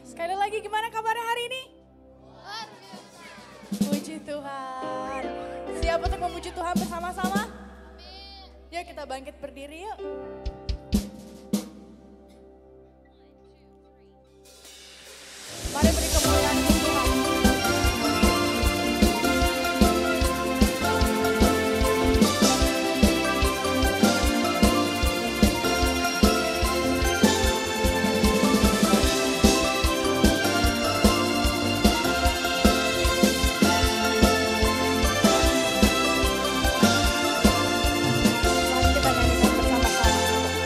Sekali lagi gimana kabarnya hari ini? Puji Tuhan. Siap untuk memuji Tuhan bersama-sama? Yuk kita bangkit berdiri yuk. Mari beri kemuliaan untuk Tuhan. Mari kita nyanyikan bersama-sama.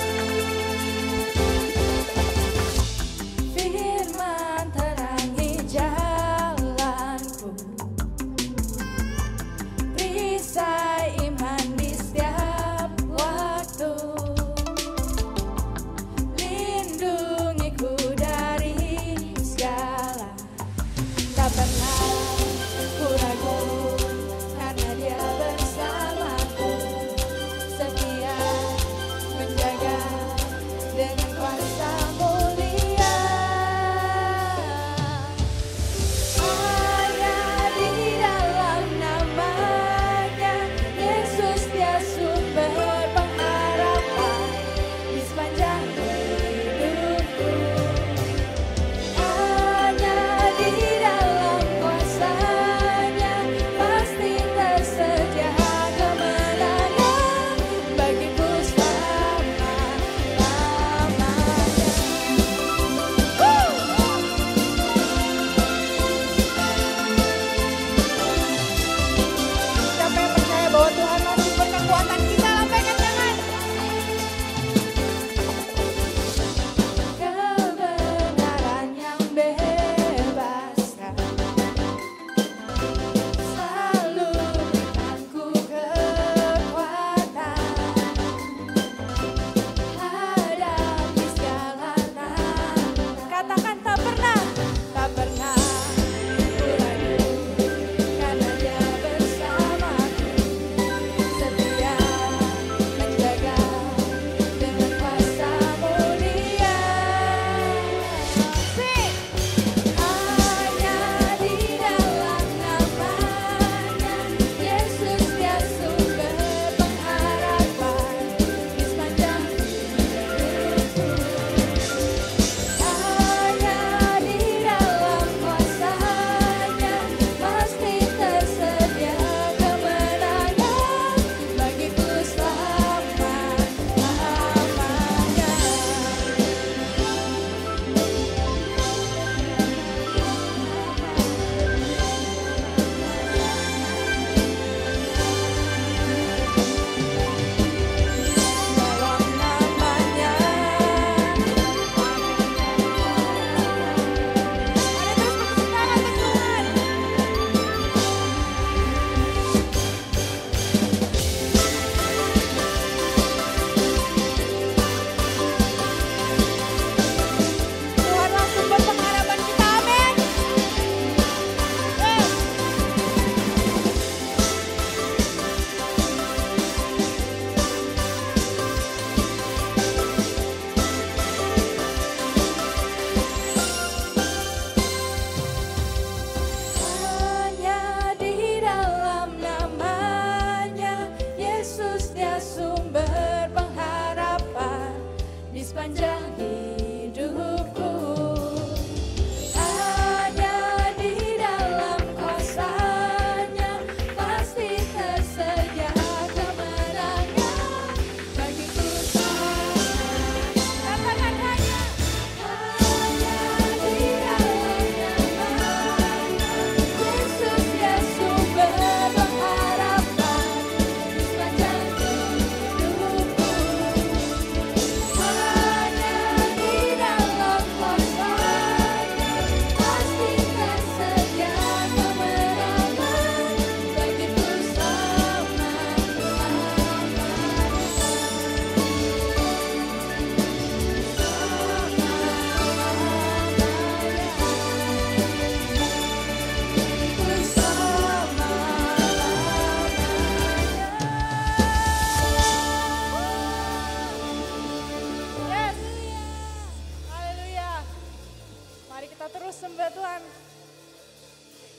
Mari kita terus sembah Tuhan.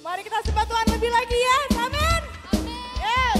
Mari kita sembah Tuhan lebih lagi ya. Amin. Yes.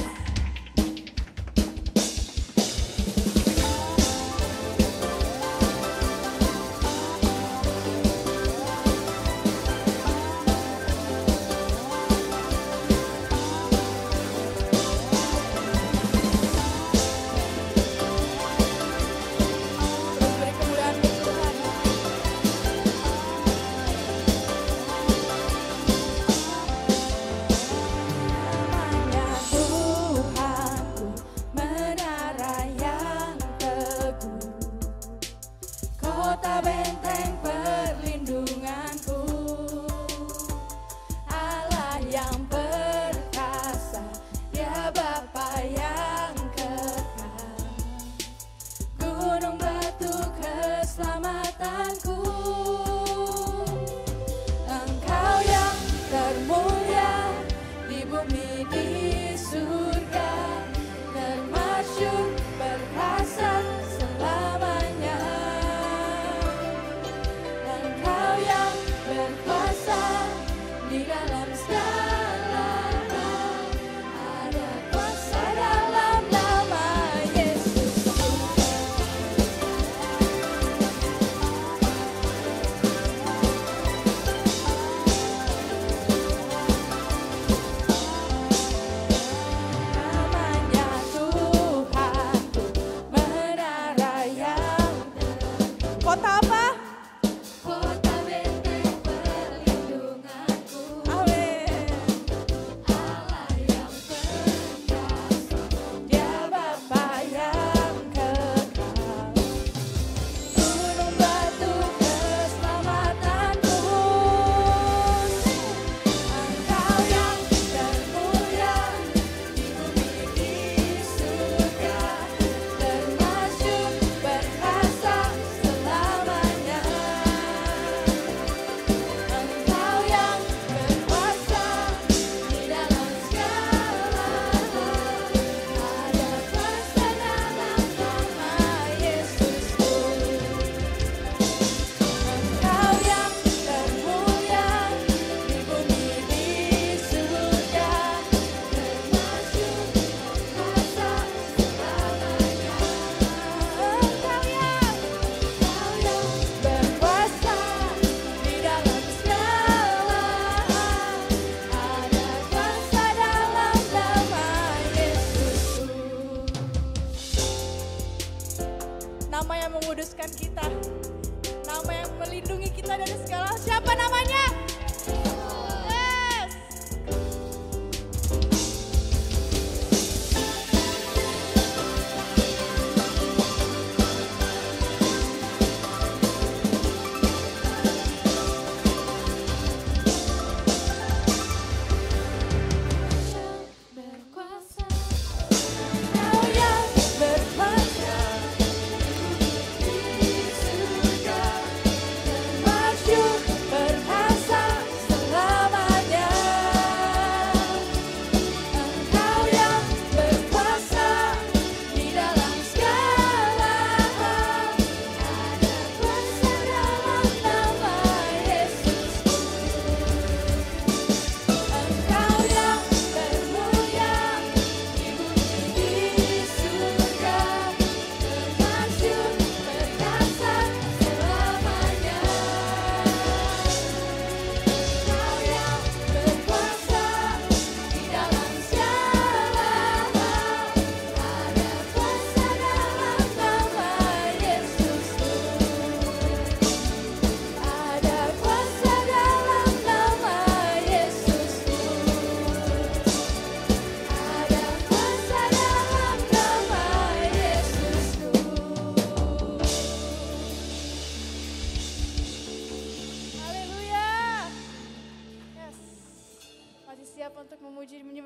Menguduskan kita, nama yang melindungi kita dari segala. Siapa namanya? Yes.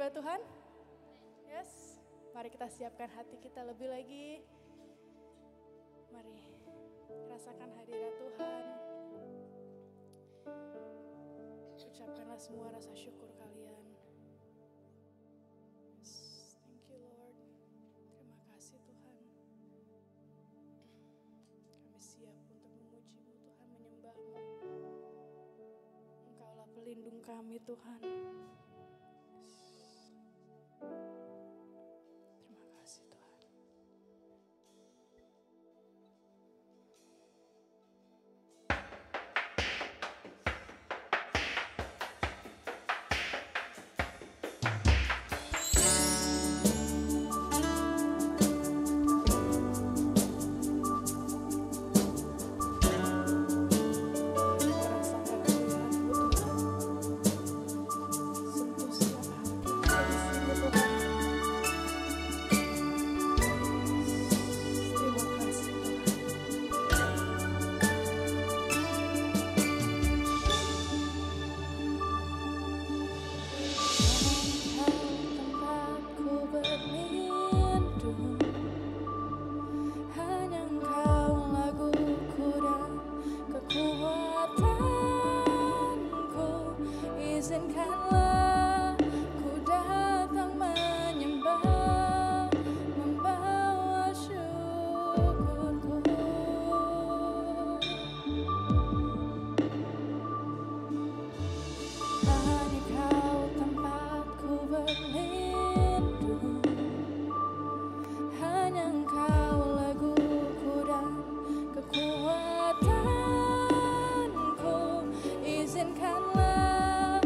Tuhan? Yes. Mari kita siapkan hati kita lebih lagi. Mari rasakan hadirat Tuhan. Ucapkanlah semua rasa syukur kalian. Yes. Thank you Lord. Terima kasih Tuhan. Kami siap untuk memuji-Mu Tuhan, menyembah-Mu. kami Tuhan. Terima kasih Tuhan. Izinkanlah ku datang menyembah, membawa syukurku. Hanya Kau tempatku berlindung, hanya Engkau laguku dan kekuatanku. Izinkanlah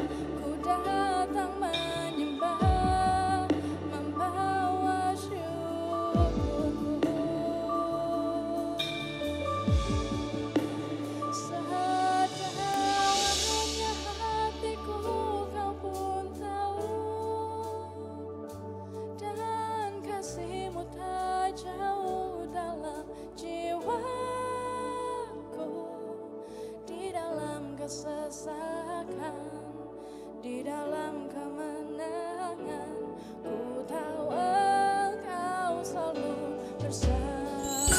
datang menyembah, membawa syukurku. Sedalamnya hatiku Kau pun tahu, dan kasih-Mu tak jauh dalam jiwaku. Di dalam kesesakan, di dalam kemenangan, ku tahu Engkau selalu bersamaku.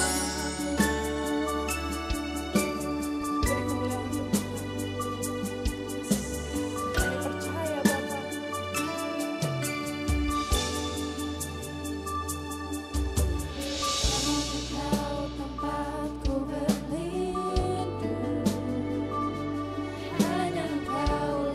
Beri kemuliaan untuk Tuhan. Kami percaya Bapa. Engkau tempatku berlindung, hanya Engkau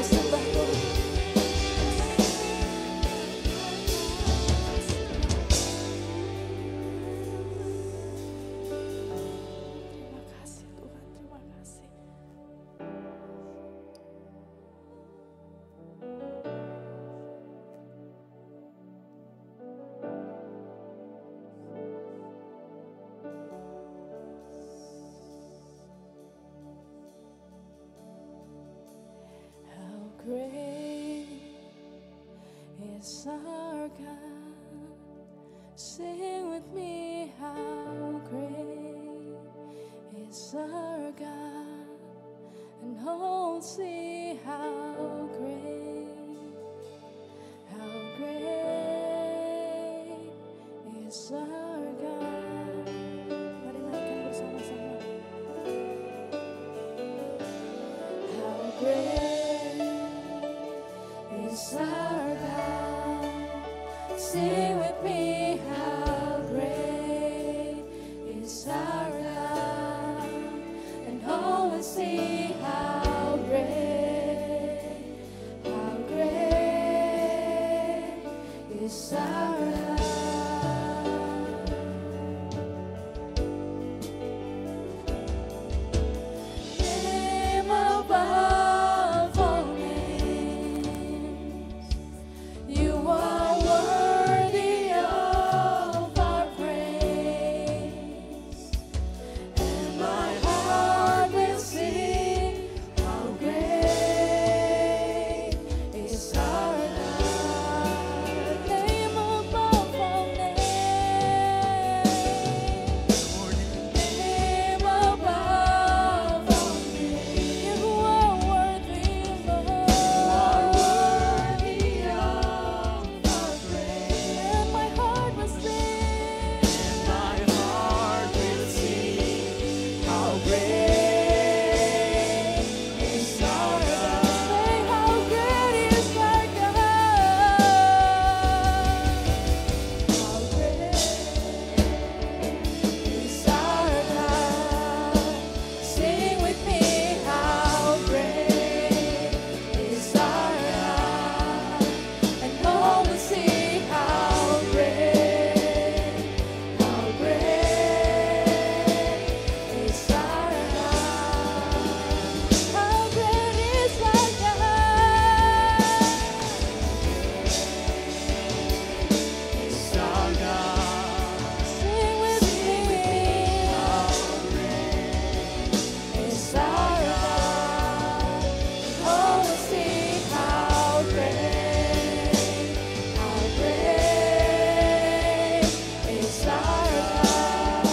sembah Tuhan. Terima kasih Tuhan, terima kasih. How great is our God. Sing with me, how great is our God. And oh, see how great is our God. Mari naikkan bersama-sama. How great is our God. Sing with me, how great is our God. And oh, and see how great is our God. Name above all names, you are worthy of our praise, and my heart will sing how great is our God. Name above all names, name above all names, you are worthy, Lord. And my heart will sing how great is our God. Say how great is our God. How great is our God. Sing with me, how great is our God. And all will see how great is our God. How great is our God. Sing with me, how great is our God. Oh, we'll see how great is our God.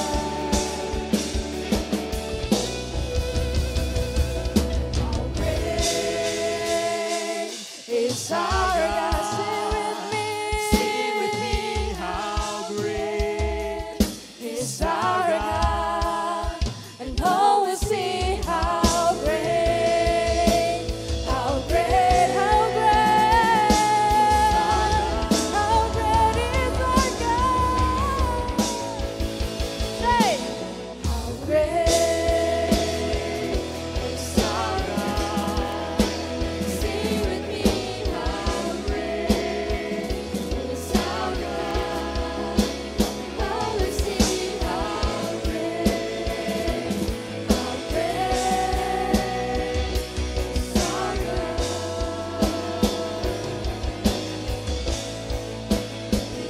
How great is our God. Sing with me, how great is our God. And oh, we'll see how great is our God. Say, how great is our God. Sing with me, how great is our God. Oh, we see how great is our God.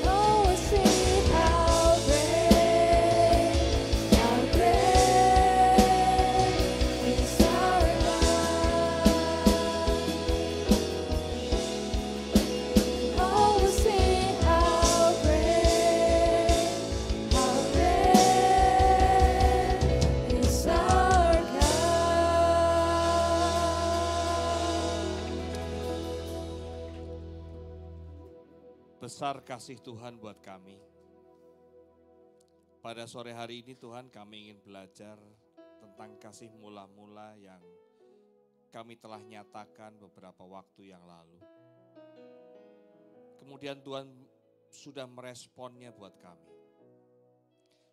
Oh, we see how great is our God. Oh, we see how great is our God. Besar kasih Tuhan buat kami. Pada sore hari ini Tuhan kami ingin belajar tentang kasih mula-mula yang kami telah nyatakan beberapa waktu yang lalu. Kemudian Tuhan sudah meresponnya buat kami.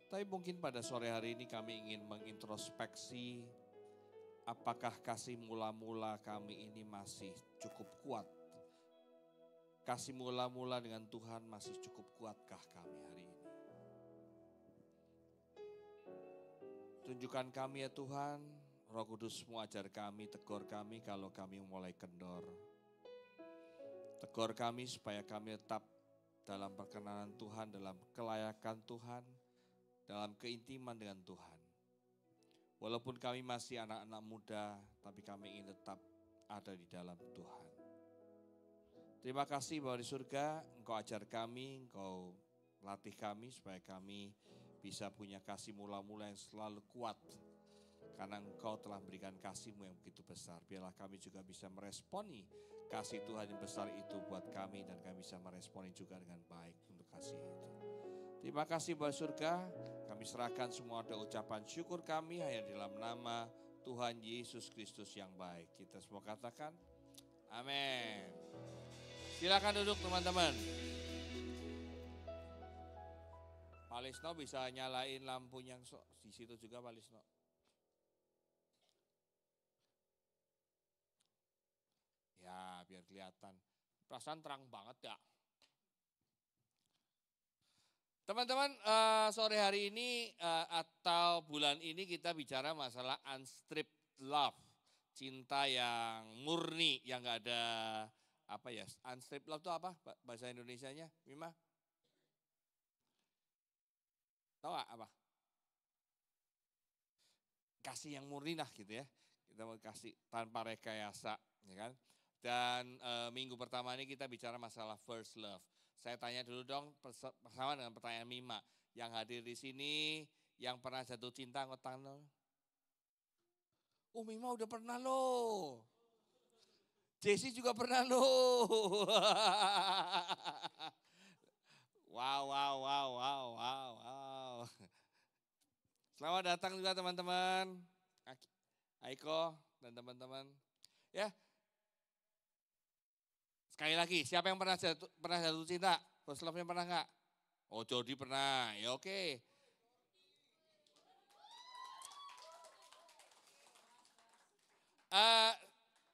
Tapi mungkin pada sore hari ini kami ingin mengintrospeksi apakah kasih mula-mula kami ini masih cukup kuat? Kasih mula-mula dengan Tuhan masih cukup kuatkah kami hari ini? Tunjukkan kami ya Tuhan, Roh Kudus-Mu ajar kami, tegur kami kalau kami mulai kendor. Tegur kami supaya kami tetap dalam perkenanan Tuhan, dalam kelayakan Tuhan, dalam keintiman dengan Tuhan. Walaupun kami masih anak-anak muda, tapi kami ingin tetap ada di dalam Tuhan. Terima kasih bahwa di surga Engkau ajar kami, Engkau latih kami supaya kami bisa punya kasih mula-mula yang selalu kuat. Karena Engkau telah memberikan kasih-Mu yang begitu besar. Biarlah kami juga bisa meresponi kasih Tuhan yang besar itu buat kami. Dan kami bisa meresponi juga dengan baik untuk kasih itu. Terima kasih bahwa surga, kami serahkan semua doa ucapan syukur kami hanya dalam nama Tuhan Yesus Kristus yang baik. Kita semua katakan, amin. Silakan duduk teman-teman. Pak Lisno bisa nyalain lampunya di situ juga Pak Lisno. Ya biar kelihatan. Perasaan terang banget ya. Teman-teman sore hari ini atau bulan ini kita bicara masalah unstripped love. Cinta yang murni, yang gak ada apa ya, unstripped love itu apa bahasa Indonesianya, Mima? Tahu gak apa? Kasih yang murni lah gitu ya. Kita mau kasih tanpa rekayasa, ya kan? Dan minggu pertama ini kita bicara masalah first love. Saya tanya dulu dong bersama dengan pertanyaan Mima. Yang hadir di sini, yang pernah jatuh cinta, angkat tangan. Oh Mima udah pernah loh. Jesse juga pernah loh. Wow. Selamat datang juga teman-teman. Aiko dan teman-teman. Ya. Sekali lagi, siapa yang pernah jatuh cinta? First love-nya pernah enggak? Oh Jody pernah, ya oke.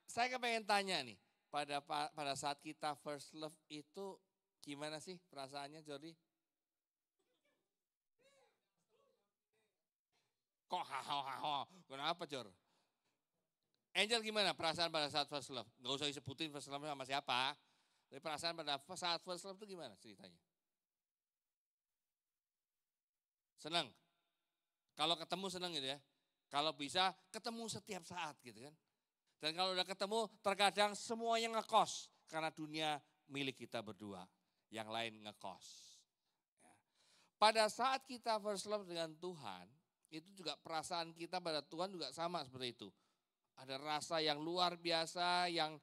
Saya pengen tanya nih, pada saat kita first love itu gimana sih perasaannya Jody? Kok kenapa Jor? Angel gimana perasaan pada saat first love? Gak usah disebutin first love sama siapa. Tapi perasaan pada saat first love itu gimana ceritanya? Senang? Kalau ketemu senang gitu ya? Kalau bisa ketemu setiap saat gitu kan? Dan kalau udah ketemu terkadang semuanya ngekos. Karena dunia milik kita berdua. Yang lain ngekos. Ya. Pada saat kita first love dengan Tuhan, itu juga perasaan kita pada Tuhan juga sama seperti itu. Ada rasa yang luar biasa yang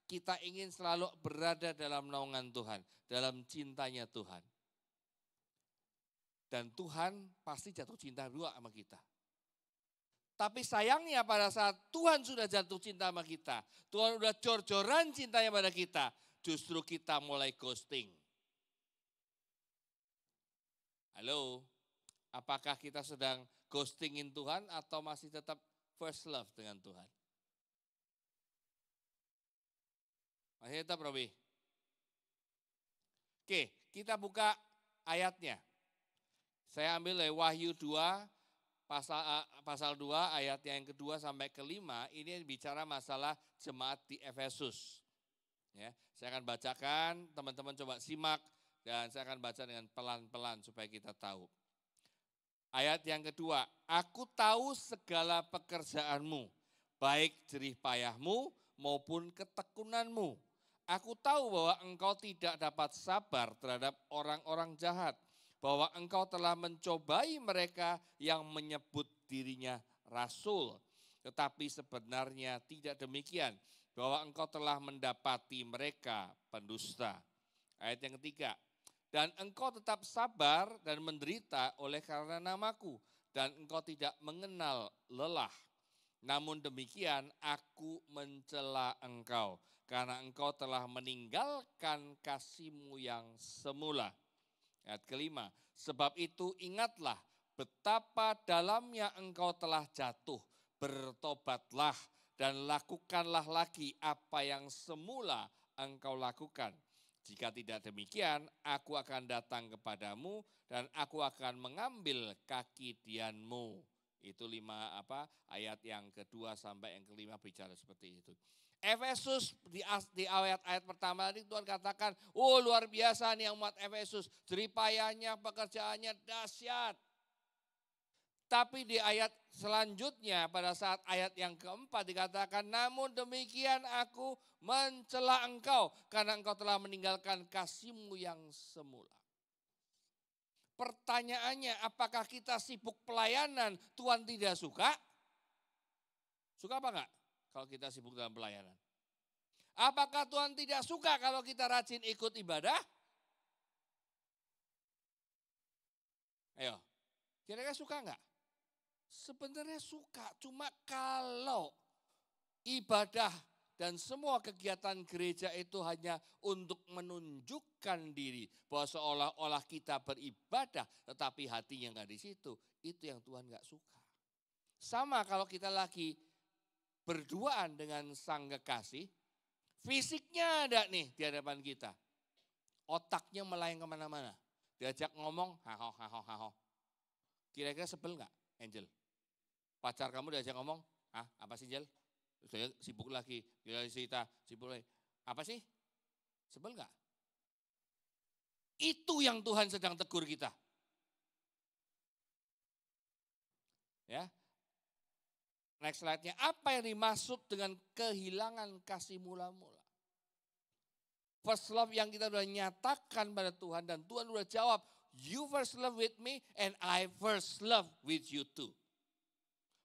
kita ingin selalu berada dalam naungan Tuhan. Dalam cintanya Tuhan. Dan Tuhan pasti jatuh cinta juga sama kita. Tapi sayangnya pada saat Tuhan sudah jatuh cinta sama kita. Tuhan sudah jor-joran cintanya pada kita. Justru kita mulai ghosting. Halo, apakah kita sedang ghostingin Tuhan atau masih tetap first love dengan Tuhan? Masih tetap Robi? Oke, kita buka ayatnya. Saya ambil dari Wahyu 2, pasal 2 ayat yang kedua sampai kelima. Ini bicara masalah jemaat di Efesus. Ya, saya akan bacakan, teman-teman coba simak. Dan saya akan baca dengan pelan-pelan supaya kita tahu. Ayat yang kedua, aku tahu segala pekerjaanmu, baik jerih payahmu maupun ketekunanmu. Aku tahu bahwa engkau tidak dapat sabar terhadap orang-orang jahat, bahwa engkau telah mencobai mereka yang menyebut dirinya rasul. Tetapi sebenarnya tidak demikian, bahwa engkau telah mendapati mereka pendusta. Ayat yang ketiga, dan engkau tetap sabar dan menderita oleh karena namaku, dan engkau tidak mengenal lelah. Namun demikian aku mencela engkau, karena engkau telah meninggalkan kasih-Mu yang semula. Ayat kelima, sebab itu ingatlah betapa dalamnya engkau telah jatuh. bertobatlah dan lakukanlah lagi apa yang semula engkau lakukan. Jika tidak demikian, aku akan datang kepadamu dan aku akan mengambil kaki dianmu. Itu ayat yang kedua sampai yang kelima bicara seperti itu. Efesus di ayat-ayat pertama tadi Tuhan katakan, oh luar biasa nih umat Efesus, jeripayanya, pekerjaannya dahsyat. Tapi di ayat selanjutnya pada saat ayat yang keempat dikatakan, namun demikian aku mencela engkau karena engkau telah meninggalkan kasihmu yang semula. Pertanyaannya, apakah kita sibuk pelayanan Tuhan tidak suka? Suka apa enggak kalau kita sibuk dalam pelayanan? Apakah Tuhan tidak suka kalau kita rajin ikut ibadah? Ayo, kira-kira suka enggak? Sebenarnya suka, cuma kalau ibadah dan semua kegiatan gereja itu hanya untuk menunjukkan diri bahwa seolah-olah kita beribadah tetapi hatinya enggak di situ, itu yang Tuhan enggak suka. Sama kalau kita lagi berduaan dengan sang kekasih, fisiknya ada nih di hadapan kita, otaknya melayang kemana-mana, diajak ngomong, haho. Kira-kira sebel enggak, Angel? Pacar kamu diajak ngomong, apa sih Jel? Saya sibuk lagi, kita sibuk lagi. Apa sih? Sebel enggak? Itu yang Tuhan sedang tegur kita. Ya. Next slide-nya, apa yang dimaksud dengan kehilangan kasih mula-mula? First love yang kita sudah nyatakan pada Tuhan dan Tuhan sudah jawab, you first love with me and I first love with you too.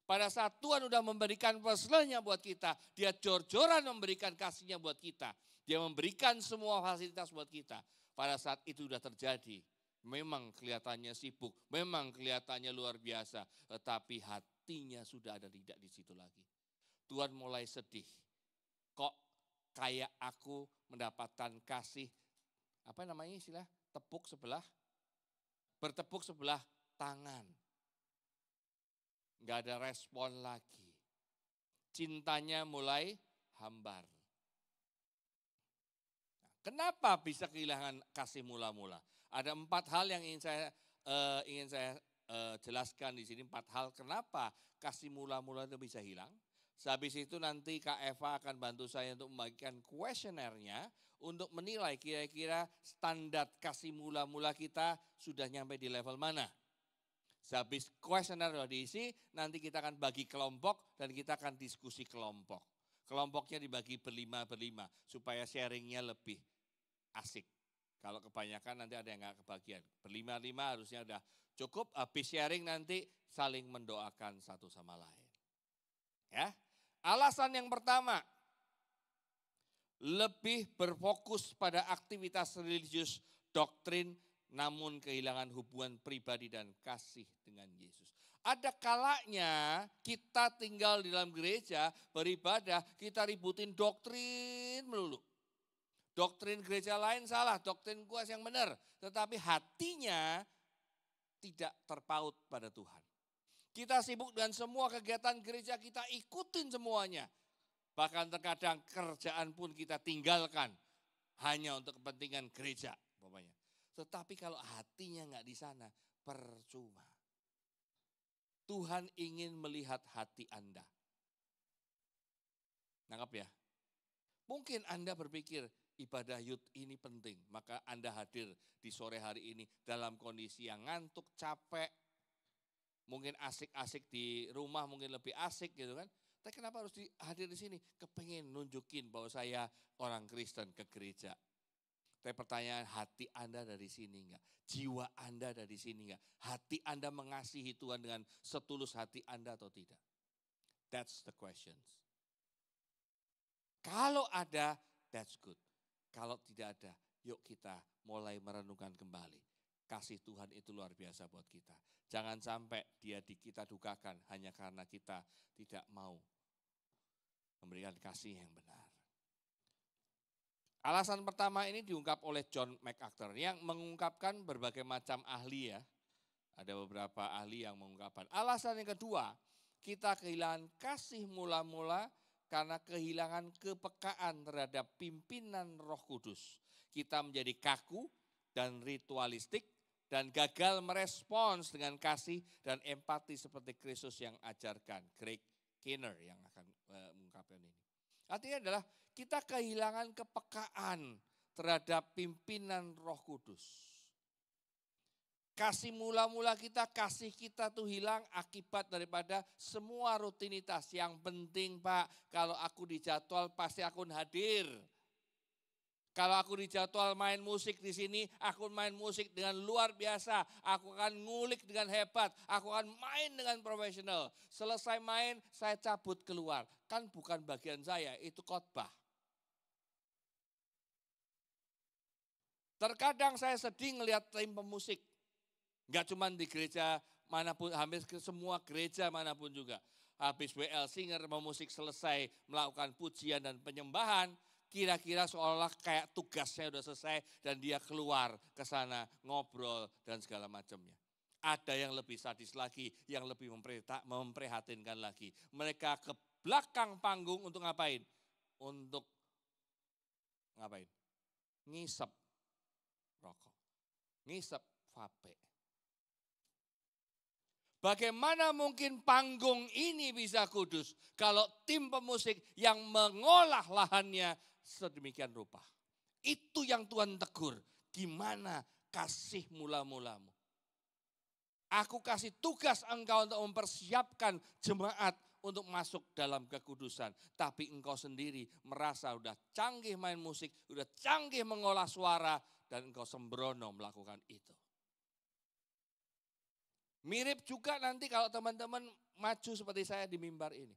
Pada saat Tuhan sudah memberikan first love-nya buat kita, dia jor-joran memberikan kasihnya buat kita. Dia memberikan semua fasilitas buat kita. Pada saat itu sudah terjadi, memang kelihatannya sibuk, memang kelihatannya luar biasa, tetapi hatinya sudah ada tidak di situ lagi. Tuhan mulai sedih. Kok kayak aku mendapatkan kasih, apa namanya istilah, bertepuk sebelah tangan. Enggak ada respon lagi. Cintanya mulai hambar. Kenapa bisa kehilangan kasih mula-mula? Ada 4 hal yang ingin saya jelaskan di sini. 4 hal kenapa kasih mula-mula itu bisa hilang. Sehabis itu nanti Kak Eva akan bantu saya untuk membagikan kuesionernya untuk menilai kira-kira standar kasih mula-mula kita sudah nyampe di level mana. Sehabis kuesioner sudah diisi, nanti kita akan bagi kelompok dan kita akan diskusi kelompok. Kelompoknya dibagi berlima supaya sharingnya lebih asik. Kalau kebanyakan nanti ada yang nggak kebagian. Berlima-lima harusnya udah cukup, habis sharing nanti saling mendoakan satu sama lain. Ya. Alasan yang pertama, lebih berfokus pada aktivitas religius doktrin namun kehilangan hubungan pribadi dan kasih dengan Yesus. Ada kalanya kita tinggal di dalam gereja, beribadah, kita ributin doktrin melulu. Doktrin gereja lain salah, doktrin kuas yang benar. Tetapi hatinya tidak terpaut pada Tuhan. Kita sibuk dengan semua kegiatan gereja, kita ikutin semuanya. Bahkan terkadang kerjaan pun kita tinggalkan hanya untuk kepentingan gereja. Pokoknya. Tetapi kalau hatinya nggak di sana, percuma. Tuhan ingin melihat hati Anda. Nangkap ya? Mungkin Anda berpikir ibadah youth ini penting, maka Anda hadir di sore hari ini dalam kondisi yang ngantuk, capek, mungkin asik-asik di rumah, mungkin lebih asik gitu kan. Tapi kenapa harus hadir di sini? Kepengen nunjukin bahwa saya orang Kristen ke gereja. Tapi pertanyaan, hati Anda dari sini enggak? Jiwa Anda dari sini enggak? Hati Anda mengasihi Tuhan dengan setulus hati Anda atau tidak? That's the questions. Kalau ada, that's good. Kalau tidak ada, yuk kita mulai merenungkan kembali. Kasih Tuhan itu luar biasa buat kita. Jangan sampai kita dukakan hanya karena kita tidak mau memberikan kasih yang benar. Alasan pertama ini diungkap oleh John MacArthur yang mengungkapkan berbagai macam ahli ya. Ada beberapa ahli yang mengungkapkan. Alasan yang kedua, Kita kehilangan kasih mula-mula karena kehilangan kepekaan terhadap pimpinan Roh Kudus. Kita menjadi kaku dan ritualistik dan gagal merespons dengan kasih dan empati seperti Kristus yang ajarkan. Greg Kinnear yang akan mengungkapkan ini. Artinya adalah kita kehilangan kepekaan terhadap pimpinan Roh Kudus. Kasih mula-mula kita, kasih kita tuh hilang akibat daripada semua rutinitas. Yang penting Pak, kalau aku dijadwal pasti aku hadir. Kalau aku dijadwal main musik di sini, aku main musik dengan luar biasa. Aku akan ngulik dengan hebat, aku akan main dengan profesional. Selesai main, saya cabut keluar. Kan bukan bagian saya, itu khotbah. Terkadang saya sedih ngelihat tim pemusik. Enggak cuma di gereja manapun, hampir ke semua gereja manapun juga. Habis WL Singer memusik selesai melakukan pujian dan penyembahan, kira-kira seolah kayak tugasnya udah selesai dan dia keluar ke sana ngobrol dan segala macamnya. Ada yang lebih sadis lagi, yang lebih memprihatinkan lagi. Mereka ke belakang panggung untuk ngapain? Untuk ngapain? Ngisep rokok, ngisep vape. Bagaimana mungkin panggung ini bisa kudus kalau tim pemusik yang mengolah lahannya sedemikian rupa. Itu yang Tuhan tegur. Gimana kasih mula-mulamu? Aku kasih tugas engkau untuk mempersiapkan jemaat untuk masuk dalam kekudusan. Tapi engkau sendiri merasa udah canggih main musik, udah canggih mengolah suara, dan engkau sembrono melakukan itu. Mirip juga nanti kalau teman-teman maju seperti saya di mimbar ini.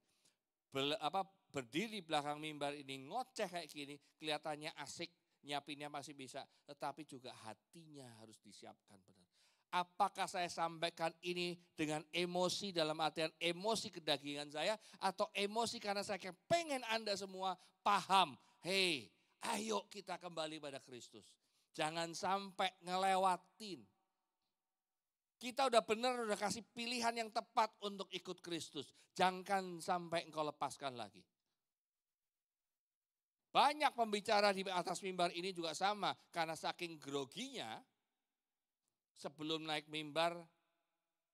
Berdiri belakang mimbar ini ngoceh kayak gini, kelihatannya asik, nyiapinnya masih bisa. Tetapi juga hatinya harus disiapkan benar. Apakah saya sampaikan ini dengan emosi dalam artian emosi kedagingan saya, atau emosi karena saya pengen Anda semua paham. Hei, ayo kita kembali pada Kristus. Jangan sampai ngelewatin. Kita udah benar, udah kasih pilihan yang tepat untuk ikut Kristus. Jangan sampai engkau lepaskan lagi. Banyak pembicara di atas mimbar ini juga sama. Karena saking groginya, sebelum naik mimbar,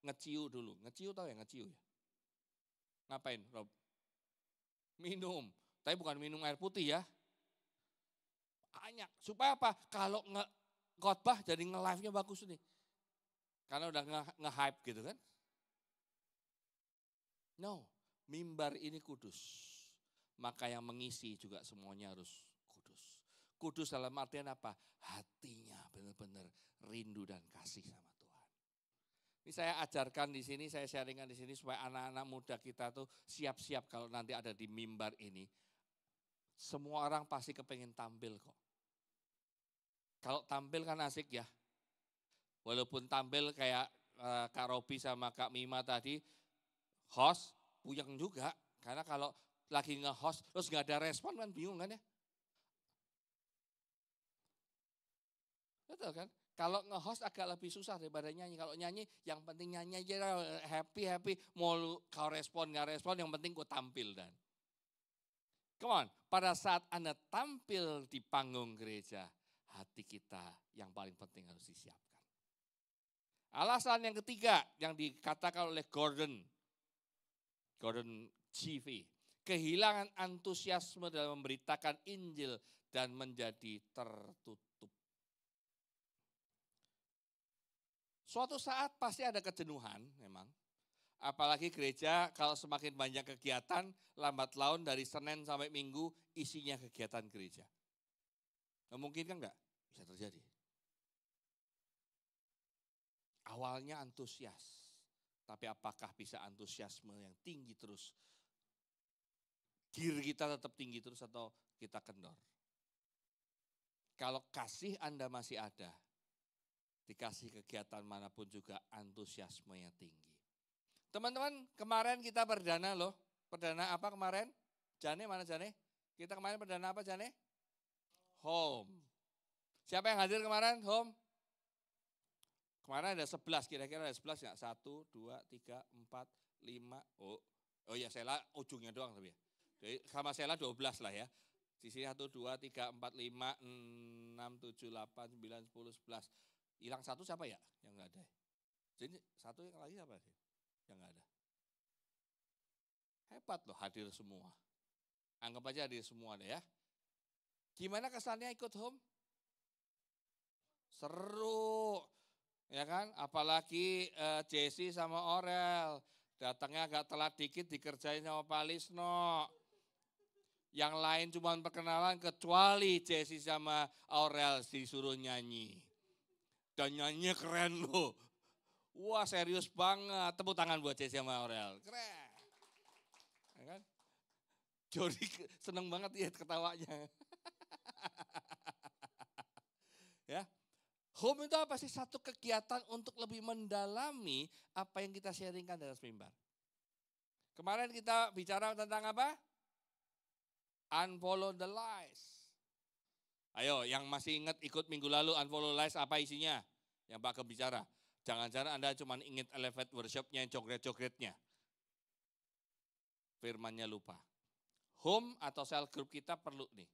ngeciu dulu. Ngeciu tau ya, ngeciu ya? Ngapain Rob? Minum. Tapi bukan minum air putih ya. Banyak. Supaya apa? Kalau khotbah jadi nge-live-nya bagus nih. Karena udah nge-hype gitu kan. No, mimbar ini kudus. Maka yang mengisi juga semuanya harus kudus. Kudus dalam artian apa? Hatinya benar-benar rindu dan kasih sama Tuhan. Ini saya ajarkan di sini, saya sharingkan di sini supaya anak-anak muda kita tuh siap-siap kalau nanti ada di mimbar ini. Semua orang pasti kepengen tampil kok. Kalau tampil kan asik ya. Walaupun tampil kayak Kak Robi sama Kak Mima tadi, host puyeng juga. Karena kalau lagi nge-host terus gak ada respon kan bingung kan ya. Betul kan? Kalau nge-host agak lebih susah daripada nyanyi. Kalau nyanyi yang penting nyanyi aja happy. Mau kau respon gak respon yang penting kau tampil dan. Come on, pada saat Anda tampil di panggung gereja, hati kita yang paling penting harus disiapkan. Alasan yang ketiga yang dikatakan oleh Gordon GV, kehilangan antusiasme dalam memberitakan Injil dan menjadi tertutup. Suatu saat pasti ada kejenuhan memang. Apalagi gereja kalau semakin banyak kegiatan, lambat laun dari Senin sampai Minggu isinya kegiatan gereja. Mungkin kan enggak? Bisa terjadi. Awalnya antusias, tapi apakah bisa antusiasme yang tinggi terus? Gear kita tetap tinggi terus atau kita kendor? Kalau kasih Anda masih ada, dikasih kegiatan manapun juga antusiasmenya tinggi. Teman-teman, kemarin kita perdana loh. Perdana apa kemarin? Jane, mana Jane? Kita kemarin perdana apa Jane? Home. Siapa yang hadir kemarin? Home? Kemarin ada 11, kira-kira ada 11 enggak? 1, 2, 3, 4, 5, Oh iya, Sela ujungnya doang tapi ya. Jadi sama Sela 12 lah ya. Di sini 1, 2, 3, 4, 5, 6, 7, 8, 9, 10, 11. Hilang satu siapa ya? Yang enggak ada. Jadi satu yang lagi siapa sih? Yang enggak ada. Hebat loh, hadir semua. Anggap aja hadir semua deh ya. Gimana kesannya ikut home? Seru. Ya kan? Apalagi Jesse sama Orel. Datangnya agak telat dikit dikerjain sama Pak Lisno. Yang lain cuma perkenalan kecuali Jesse sama Aurel disuruh nyanyi. Dan nyanyinya keren loh. Wah serius banget. Tepuk tangan buat Jesse sama Aurel. Keren. Ya kan? Jody seneng banget ya ketawanya. Ya. Home itu apa sih? Satu kegiatan untuk lebih mendalami apa yang kita sharingkan dalam mimbar. Kemarin kita bicara tentang apa? Unfollow the lies. Ayo yang masih ingat ikut minggu lalu unfollow lies apa isinya? Yang Pak Gem bicara. Jangan-jangan Anda cuma ingat elevate worshipnya, joget-jogetnya. Firmannya lupa. Home atau cell group kita perlu nih.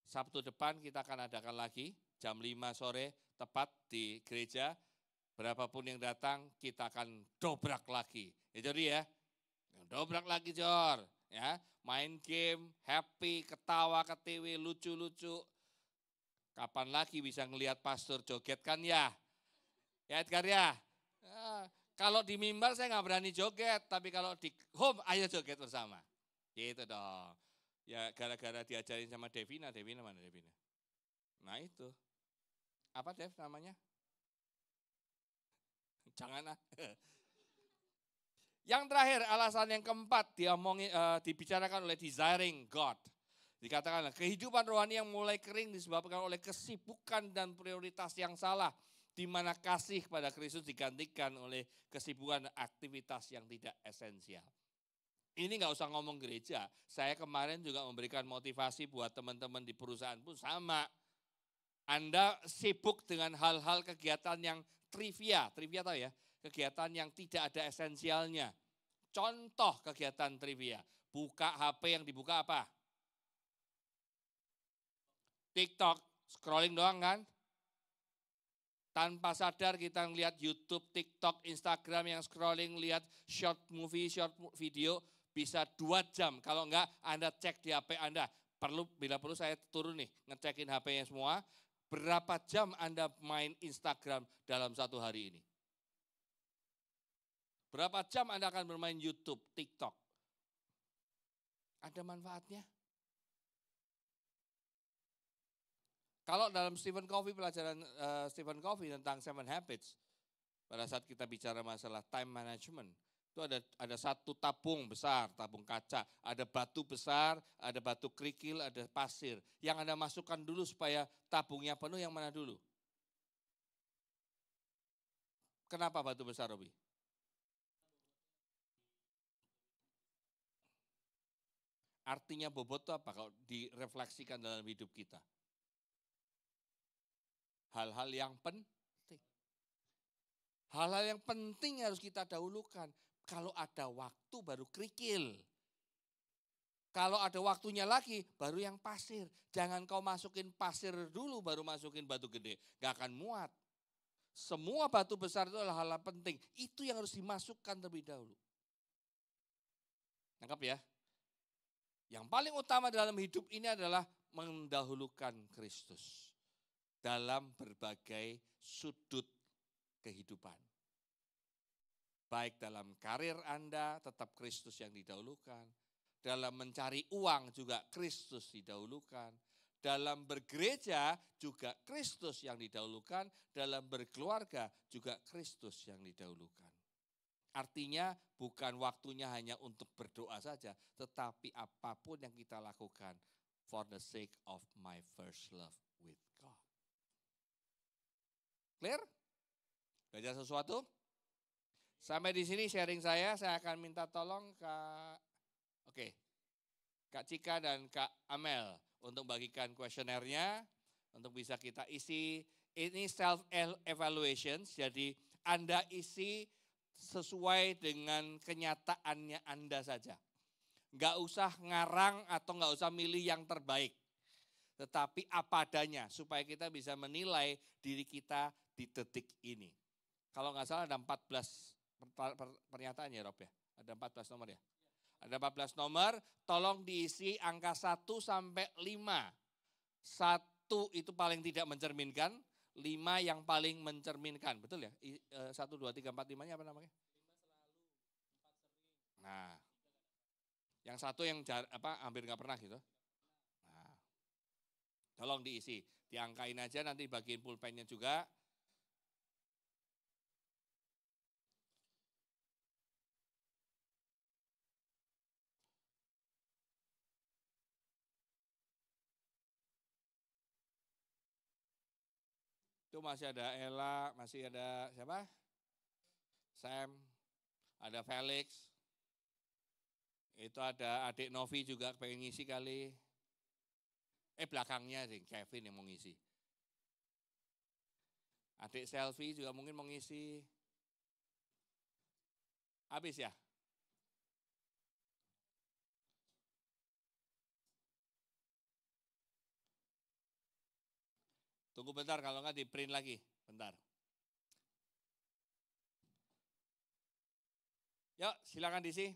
Sabtu depan kita akan adakan lagi jam 5 sore tepat di gereja. Berapapun yang datang kita akan dobrak lagi. Ya Jor ya. Dobrak lagi Jor. Ya, main game, happy, ketawa, ketiwi, lucu-lucu. Kapan lagi bisa ngelihat pastor joget kan ya? Ya Edgar ya. Kalau di mimbar saya nggak berani joget, tapi kalau di home ayo joget bersama. Gitu dong. Ya gara-gara diajarin sama Devina mana Devina? Nah itu. Apa Dev namanya? Jangan ah. Yang terakhir alasan yang keempat dibicarakan oleh desiring God. Dikatakan kehidupan rohani yang mulai kering disebabkan oleh kesibukan dan prioritas yang salah. Di mana kasih kepada Kristus digantikan oleh kesibukan dan aktivitas yang tidak esensial. Ini nggak usah ngomong gereja. Saya kemarin juga memberikan motivasi buat teman-teman di perusahaan pun sama. Anda sibuk dengan hal-hal kegiatan yang trivia tahu ya? Kegiatan yang tidak ada esensialnya. Contoh kegiatan trivia, buka HP yang dibuka apa? TikTok, scrolling doang kan? Tanpa sadar kita ngelihat YouTube, TikTok, Instagram yang scrolling, lihat short video bisa 2 jam. Kalau enggak Anda cek di HP Anda. Bila perlu saya turun nih, ngecekin HP-nya semua. Berapa jam Anda main Instagram dalam satu hari ini? Berapa jam Anda akan bermain YouTube, TikTok? Ada manfaatnya? Kalau dalam Stephen Covey, pelajaran Stephen Covey tentang 7 Habits, pada saat kita bicara masalah time management, itu ada satu tabung besar, tabung kaca, ada batu besar, ada batu kerikil, ada pasir. Yang Anda masukkan dulu supaya tabungnya penuh yang mana dulu? Kenapa batu besar, Robi? Artinya bobot itu apa kalau direfleksikan dalam hidup kita? Hal-hal yang penting. Hal-hal yang penting harus kita dahulukan. Kalau ada waktu baru kerikil. Kalau ada waktunya lagi baru yang pasir. Jangan kau masukin pasir dulu baru masukin batu gede. Gak akan muat. Semua batu besar itu adalah hal penting. Itu yang harus dimasukkan terlebih dahulu. Nangkap ya? Yang paling utama dalam hidup ini adalah mendahulukan Kristus. Dalam berbagai sudut kehidupan. Baik dalam karir Anda tetap Kristus yang didahulukan. Dalam mencari uang juga Kristus didahulukan. Dalam bergereja juga Kristus yang didahulukan. Dalam berkeluarga juga Kristus yang didahulukan. Artinya bukan waktunya hanya untuk berdoa saja. Tetapi apapun yang kita lakukan. For the sake of my first love with God. Clear? Belajar sesuatu? Sampai di sini sharing saya akan minta tolong Kak Cika dan Kak Amel untuk bagikan kuesionernya, untuk bisa kita isi. Ini self-evaluation, jadi Anda isi sesuai dengan kenyataannya Anda saja. Nggak usah ngarang atau nggak usah milih yang terbaik. Tetapi apa adanya supaya kita bisa menilai diri kita di detik ini. Kalau nggak salah ada 14 pernyataan ya Rob ya? Ada 14 nomor ya? Ada 14 nomor, tolong diisi angka 1 sampai 5. 1 itu paling tidak mencerminkan, 5 yang paling mencerminkan. Betul ya? 1, 2, 3, 4, 5-nya apa namanya? 5 selalu, 4 sering. Nah, yang satu yang hampir nggak pernah gitu. Nah, tolong diisi, diangkain aja nanti bagiin pulpennya juga. Itu masih ada Ella, masih ada siapa? Sam, ada Felix. Itu ada adik Novi juga pengen ngisi kali. Belakangnya sih Kevin yang mau ngisi. Adik Selfie juga mungkin mau ngisi. Habis ya? Tunggu bentar kalau nggak di print lagi. Bentar. Yuk silakan diisi.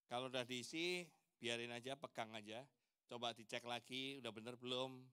Kalau udah diisi, biarin aja, pegang aja. Coba dicek lagi, udah bener belum?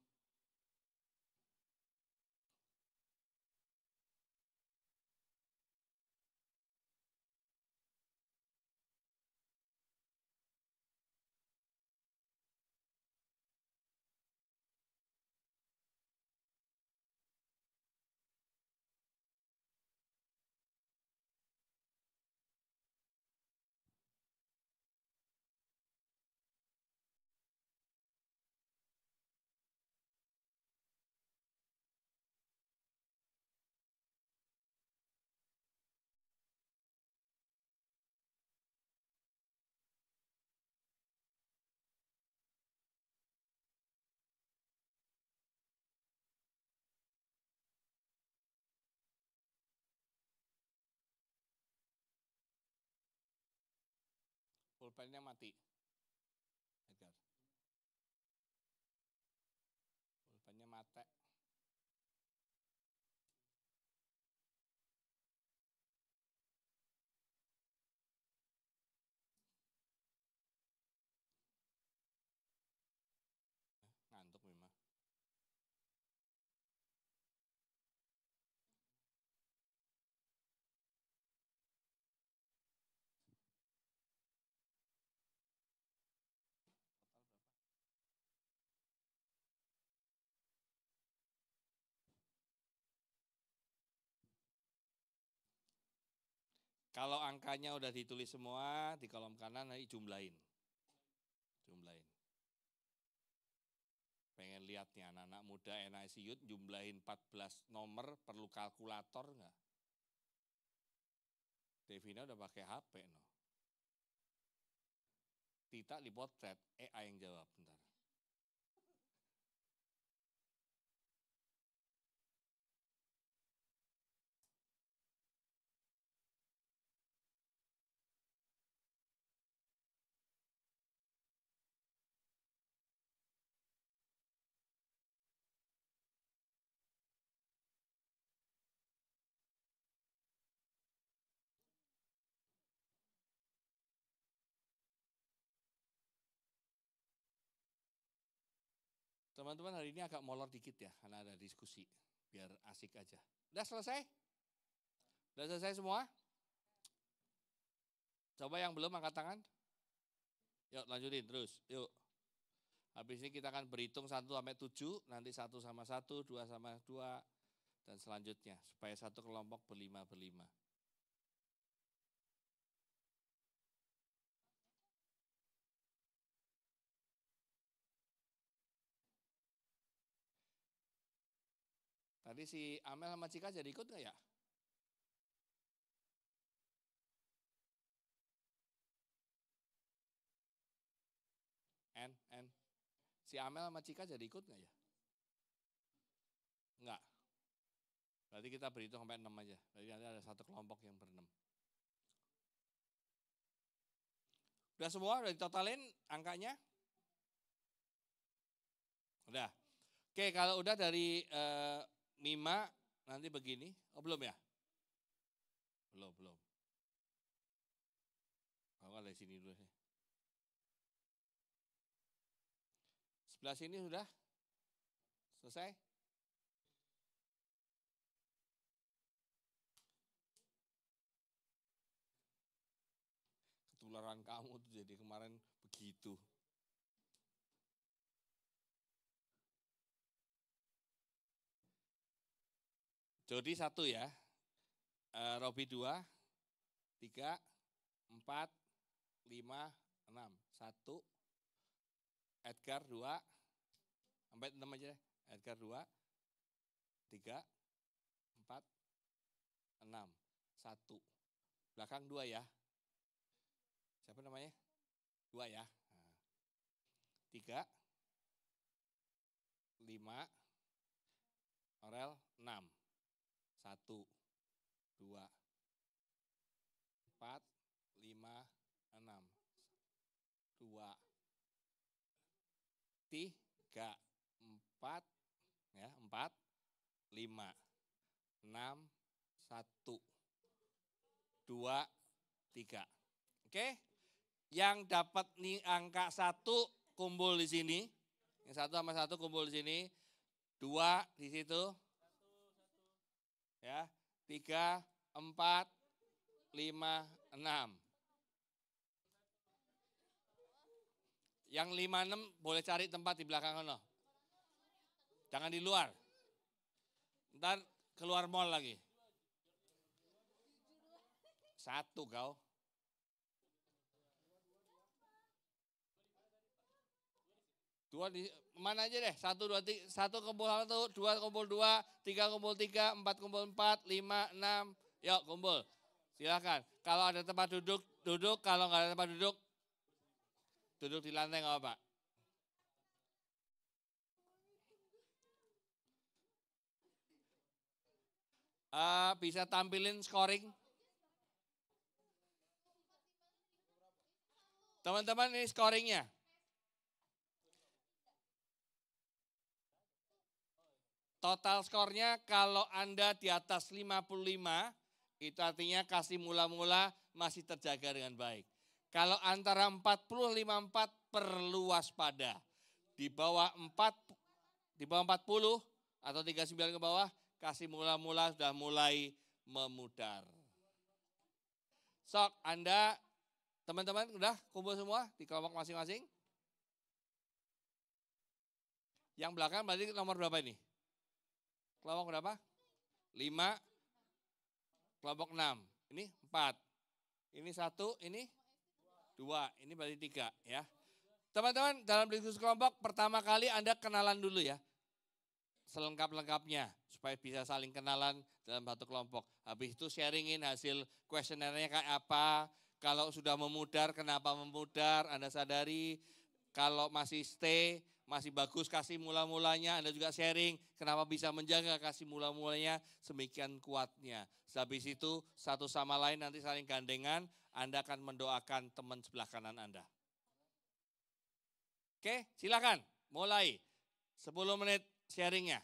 Pulpennya mati. Edgar. Pulpennya mati. Ngantuk memang. Kalau angkanya udah ditulis semua, di kolom kanan nanti jumlahin. Jumlahin. Pengen lihat nih anak-anak muda NIC Youth jumlahin 14 nomor, perlu kalkulator enggak? Devina udah pakai HP no. Tita dipotret, AI yang jawab bentar. Teman-teman hari ini agak molor dikit ya, karena ada diskusi, biar asik aja. Udah selesai? Udah selesai semua? Coba yang belum angkat tangan. Yuk lanjutin terus, yuk. Habis ini kita akan berhitung 1 sampai 7, nanti 1 sama 1, 2 sama 2, dan selanjutnya. Supaya satu kelompok berlima-berlima. Tadi si Amel sama Cika jadi ikut gak ya? N. Si Amel sama Cika jadi ikut gak ya? Enggak. Berarti kita berhitung sampai 6 aja. Berarti nanti ada satu kelompok yang ber-6. Udah semua? Udah ditotalin angkanya? Udah. Oke, kalau udah dari Mima nanti begini. Oh belum ya? Belum. Kalau dari sini dulu sih. Sebelah sini sudah? Selesai? Ketularan kamu tuh jadi kemarin begitu. Jody 1 ya, Robi 2, 3, 4, 5, 6, 1, Edgar 2, sampai 6 aja deh, Edgar 2, 3, 4, 6, 1, belakang 2 ya, siapa namanya? 2 ya, 3, 5, Orel 6, 1, 2, 4, 5, 6, 2, 3, 4, ya 4, 5, 6, 1, 2, 3. Oke, yang dapat nih angka 1 kumpul di sini, yang 1 sama 1 kumpul di sini, 2 di situ, ya 3, 4, 5, 6. Yang 5, 6 boleh cari tempat di belakang sana. Jangan di luar. Ntar keluar mall lagi. 1 kau. Dua di mana aja deh? 1, 2, 3, 1 kumpul 1, 2 kumpul 2, 3 kumpul 3, 4 kumpul 4, 5, 6. Yuk kumpul. Silakan. Kalau ada tempat duduk, duduk. Kalau nggak ada tempat duduk, duduk di lantai nggak apa-apa. Bisa tampilin scoring. Teman-teman ini scoringnya. Total skornya kalau Anda di atas 55, itu artinya kasih mula-mula masih terjaga dengan baik. Kalau antara 40-54 perlu waspada. Di bawah 40 atau 39 ke bawah, kasih mula-mula sudah mulai memudar. Sok, Anda, teman-teman udah kumpul semua di kelompok masing-masing? Yang belakang berarti nomor berapa ini? Kelompok berapa? 5, kelompok 6, ini 4, ini 1, ini 2, ini berarti 3 ya. Teman-teman dalam diskusi kelompok pertama kali Anda kenalan dulu ya, selengkap-lengkapnya supaya supaya bisa saling kenalan dalam satu kelompok. Habis itu sharingin hasil kuesionernya kayak apa. Kalau sudah memudar, kenapa memudar, Anda sadari. Kalau masih stay, masih bagus kasih mula-mulanya, Anda juga sharing kenapa bisa menjaga kasih mula-mulanya semikian kuatnya. Habis itu satu sama lain nanti saling gandengan, Anda akan mendoakan teman sebelah kanan Anda. Oke, silakan mulai 10 menit sharingnya.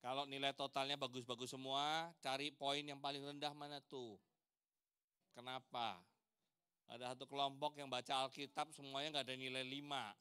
Kalau nilai totalnya bagus-bagus semua, cari poin yang paling rendah mana tuh? Kenapa? Ada satu kelompok yang baca Alkitab semuanya nggak ada nilai 5.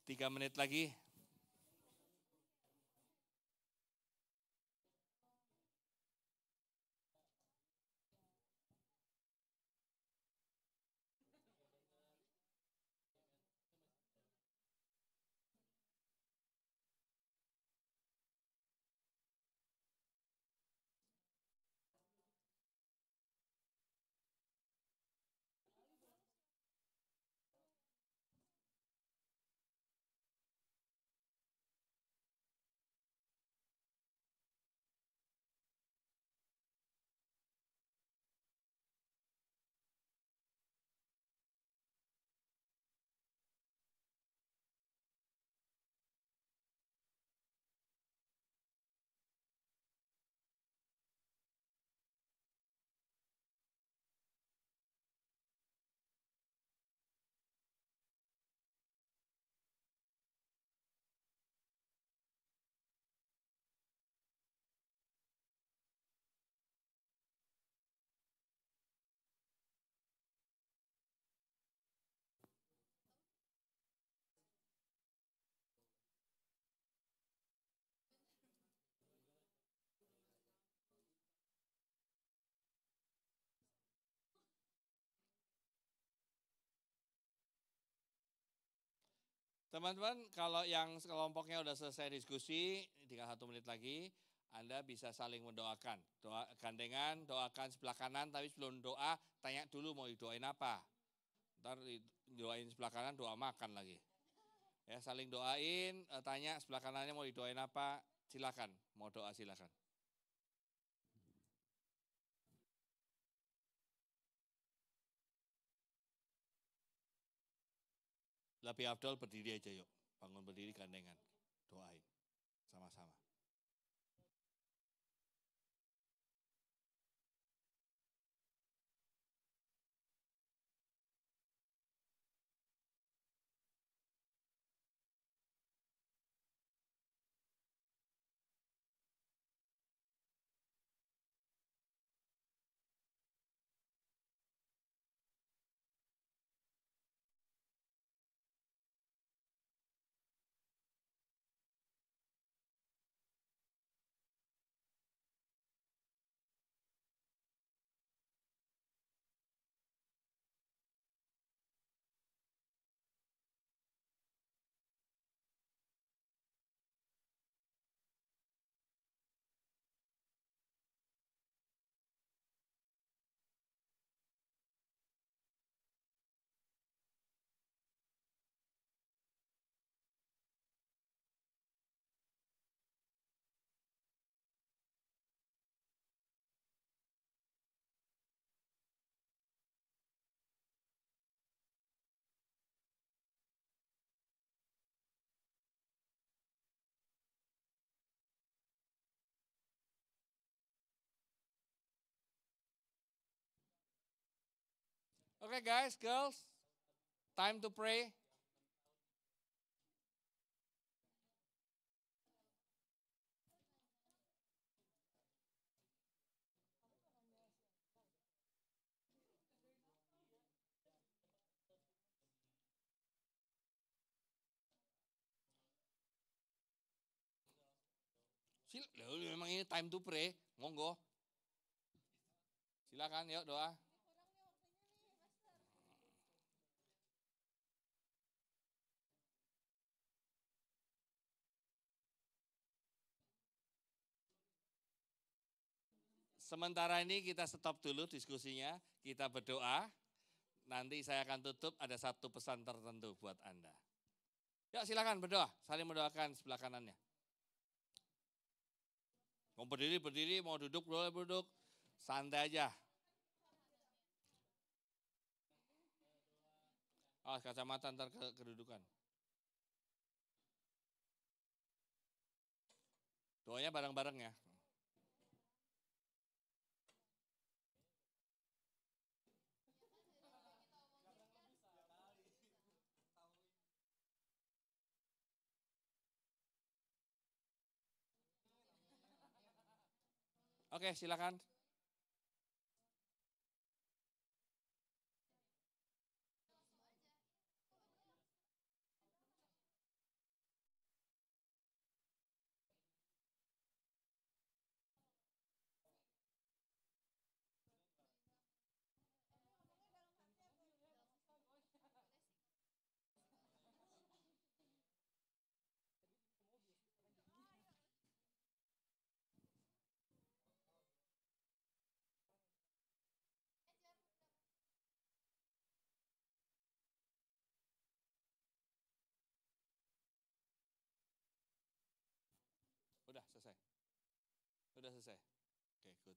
3 menit lagi. Teman-teman, kalau yang kelompoknya udah selesai diskusi, tinggal 1 menit lagi, Anda bisa saling mendoakan. Doa gandengan, doakan sebelah kanan, tapi sebelum doa, tanya dulu mau didoain apa. Ntar doain sebelah kanan, doa makan lagi. Ya, saling doain, tanya sebelah kanannya mau didoain apa, silakan. Mau doa silakan. Lebih afdol berdiri aja yuk. Bangun berdiri gandengan. Doain. Sama-sama. Oke guys, girls, time to pray. Memang ini time to pray, monggo. Silakan yuk doa. Sementara ini kita stop dulu diskusinya, kita berdoa. Nanti saya akan tutup, ada satu pesan tertentu buat Anda. Yuk silakan berdoa, saling mendoakan sebelah kanannya. Mau berdiri, berdiri, mau duduk, boleh duduk. Santai aja. Oh, kacamata ntar kedudukan. Doanya bareng-bareng ya. Oke, silakan. Udah selesai? Oke, good.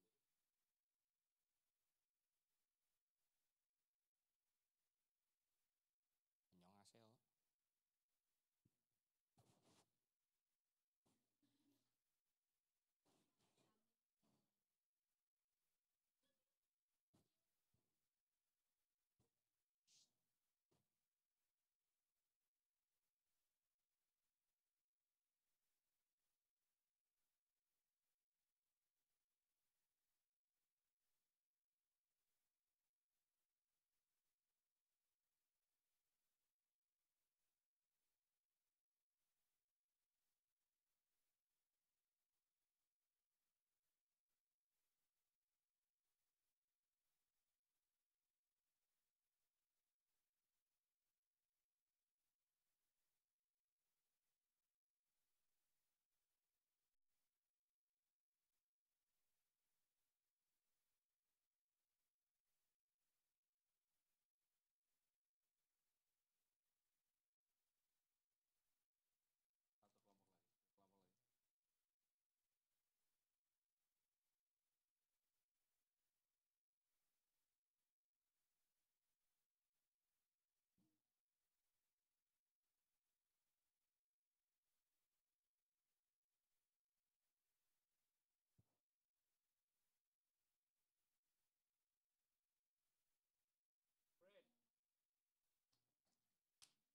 Annyeonghaseyo.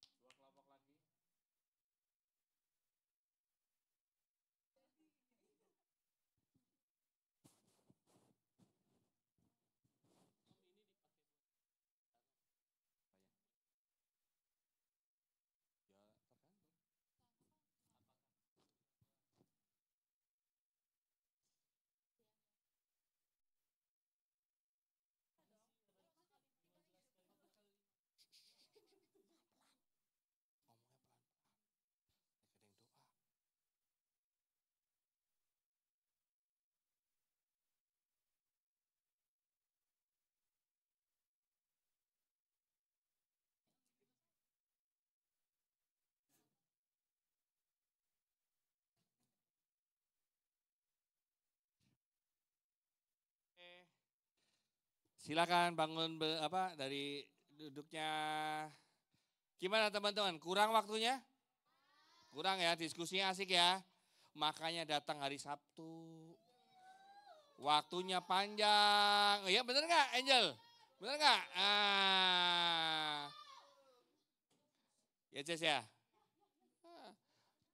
Satu kelompok lagi. Dua kelompok lagi. Ini dipakai buat ya tergantung. Apakah ngomongnya pelan-pelan. Kadang doa. Silakan bangun dari duduknya. Gimana teman-teman? Kurang waktunya? Kurang ya, diskusinya asik ya. Makanya datang hari Sabtu. Waktunya panjang. Oh, ya bener nggak Angel? Bener nggak? Ya Jess ya.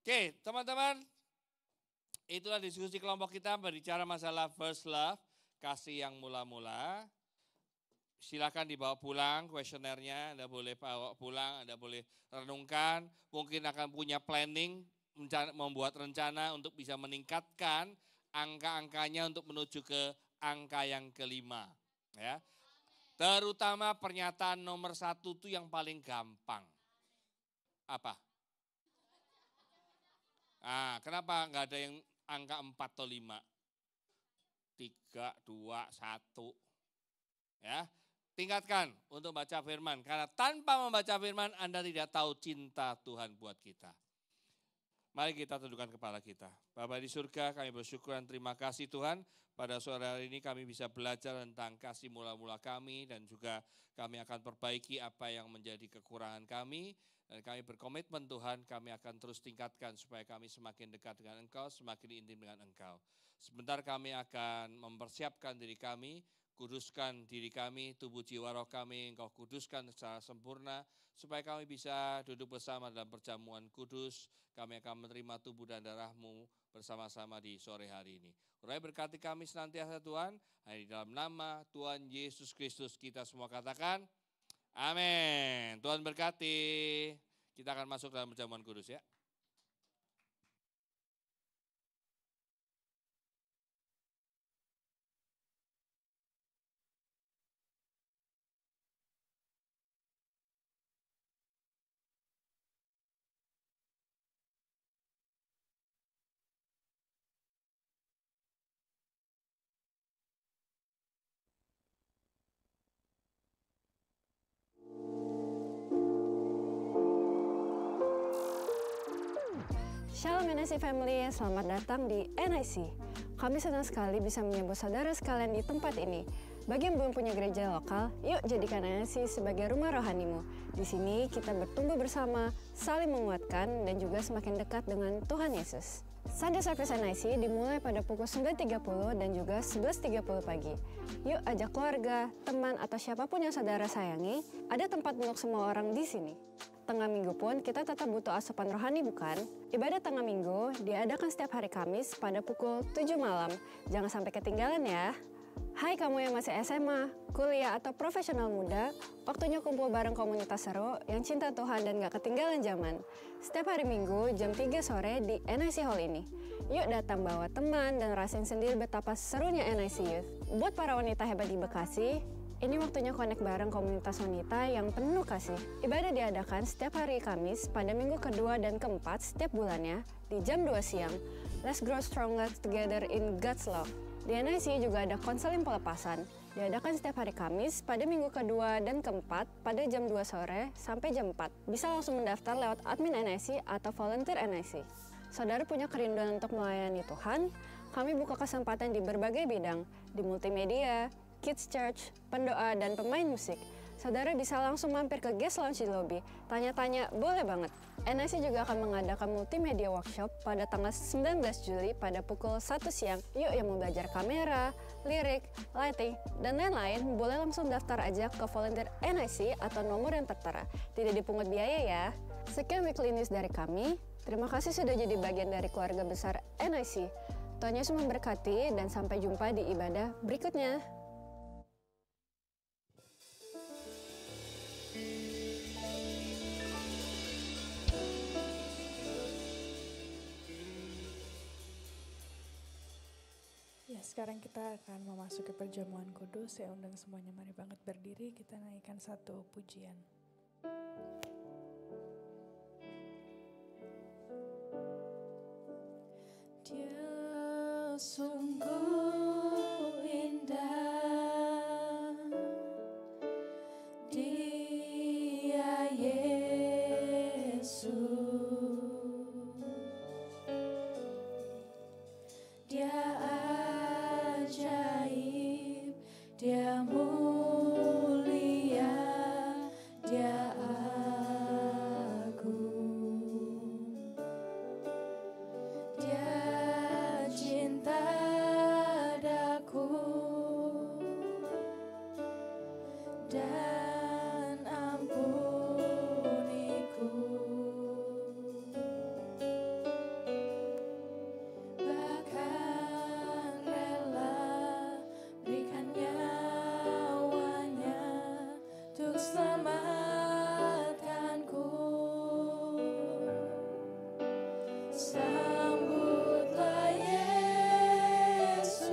Oke teman-teman. Itulah diskusi kelompok kita berbicara masalah first love. Kasih yang mula-mula. Silakan dibawa pulang kuesionernya, Anda boleh bawa pulang, Anda boleh renungkan, mungkin akan punya planning, membuat rencana untuk bisa meningkatkan angka-angkanya untuk menuju ke angka yang kelima. Ya. Terutama pernyataan nomor 1 itu yang paling gampang. Apa? Kenapa nggak ada yang angka 4 atau 5? 3, 2, 1. Ya. Tingkatkan untuk baca firman, karena tanpa membaca firman Anda tidak tahu cinta Tuhan buat kita. Mari kita tundukkan kepala kita. Bapa di surga, kami bersyukur dan terima kasih Tuhan. Pada sore hari ini kami bisa belajar tentang kasih mula-mula kami dan juga kami akan perbaiki apa yang menjadi kekurangan kami. Dan kami berkomitmen Tuhan, kami akan terus tingkatkan supaya kami semakin dekat dengan Engkau, semakin intim dengan Engkau. Sebentar kami akan mempersiapkan diri kami, kuduskan diri kami, tubuh jiwa roh kami, Engkau kuduskan secara sempurna, supaya kami bisa duduk bersama dalam perjamuan kudus, kami akan menerima tubuh dan darah-Mu bersama-sama di sore hari ini. Urai berkati kami senantiasa Tuhan, hanya di dalam nama Tuhan Yesus Kristus kita semua katakan, amin. Tuhan berkati, kita akan masuk dalam perjamuan kudus ya. Shalom NIC Family, selamat datang di NIC, Kami senang sekali bisa menyambut saudara sekalian di tempat ini. Bagi yang belum punya gereja lokal, yuk jadikan NIC sebagai rumah rohanimu. Di sini kita bertumbuh bersama, saling menguatkan, dan juga semakin dekat dengan Tuhan Yesus. Sunday Service NIC dimulai pada pukul 9.30 dan juga 11.30 pagi. Yuk ajak keluarga, teman, atau siapapun yang saudara sayangi, ada tempat untuk semua orang di sini. Tengah minggu pun kita tetap butuh asupan rohani, bukan? Ibadah tengah minggu diadakan setiap hari Kamis pada pukul 7 malam. Jangan sampai ketinggalan ya. Hai kamu yang masih SMA, kuliah, atau profesional muda, waktunya kumpul bareng komunitas seru yang cinta Tuhan dan gak ketinggalan zaman. Setiap hari Minggu jam 3 sore di NIC Hall ini. Yuk datang bawa teman dan rasain sendiri betapa serunya NIC Youth. Buat para wanita hebat di Bekasi, ini waktunya connect bareng komunitas wanita yang penuh kasih. Ibadah diadakan setiap hari Kamis pada minggu kedua dan keempat setiap bulannya di jam 2 siang. Let's grow stronger together in God's love. Di NIC juga ada konseling pelepasan. Diadakan setiap hari Kamis pada minggu kedua dan keempat pada jam 2 sore sampai jam 4. Bisa langsung mendaftar lewat admin NIC atau volunteer NIC. Saudara punya kerinduan untuk melayani Tuhan? Kami buka kesempatan di berbagai bidang, di multimedia, Kids Church, pendoa, dan pemain musik. Saudara bisa langsung mampir ke guest lounge di lobby. Tanya-tanya boleh banget. NIC juga akan mengadakan multimedia workshop pada tanggal 19 Juli pada pukul 1 siang. Yuk yang mau belajar kamera, lirik, lighting, dan lain-lain boleh langsung daftar aja ke volunteer NIC atau nomor yang tertera. Tidak dipungut biaya ya. Sekian weekly news dari kami. Terima kasih sudah jadi bagian dari keluarga besar NIC. Tuhan Yesus memberkati dan sampai jumpa di ibadah berikutnya. Ya, sekarang kita akan memasuki perjamuan kudus. Saya undang semuanya, mari banget berdiri, kita naikkan satu pujian. Dia sungguh indah, Dia Yesus, Dia ajaib, Dia mulia, Dia agung, Dia cinta daku dan ampuniku, bahkan rela berikan nyawanya untuk selamatkanku. Sambutlah Yesus,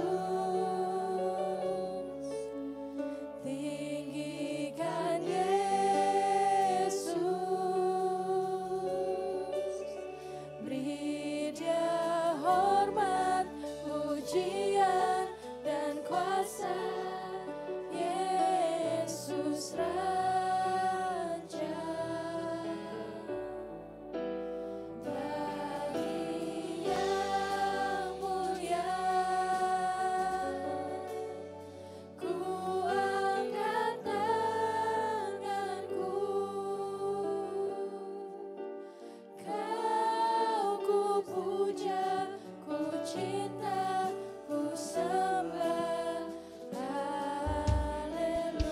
tinggikan Yesus, beri Dia hormat, pujian, dan kuasa. Yesus Raja, bagi yang mulia, ku angkat tanganku, Kau ku puja, ku cinta, ku sembah. Haleluya.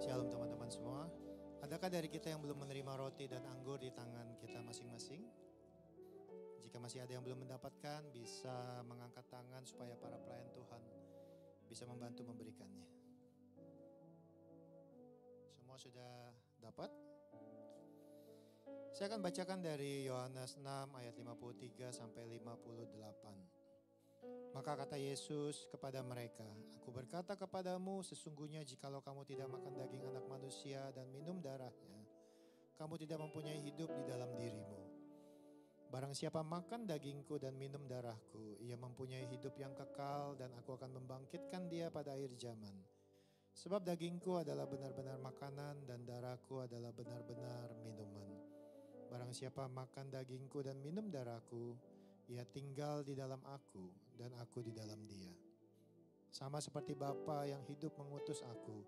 Shalom teman-teman semua. Adakah dari kita yang belum menerima roti dan anggur di tangan kita masing-masing? Jika masih ada yang belum mendapatkan, bisa mengangkat tangan supaya para pelayan Tuhan bisa membantu memberikannya. Semua sudah dapat? Saya akan bacakan dari Yohanes 6 ayat 53 sampai 58. Maka kata Yesus kepada mereka, Aku berkata kepadamu, sesungguhnya jikalau kamu tidak makan daging anak manusia dan minum darahnya, kamu tidak mempunyai hidup di dalam dirimu. Barang siapa makan dagingku dan minum darahku, ia mempunyai hidup yang kekal dan aku akan membangkitkan dia pada akhir zaman. Sebab dagingku adalah benar-benar makanan dan darahku adalah benar-benar minuman. Barang siapa makan dagingku dan minum darahku, ia tinggal di dalam aku dan aku di dalam dia. Sama seperti Bapa yang hidup mengutus aku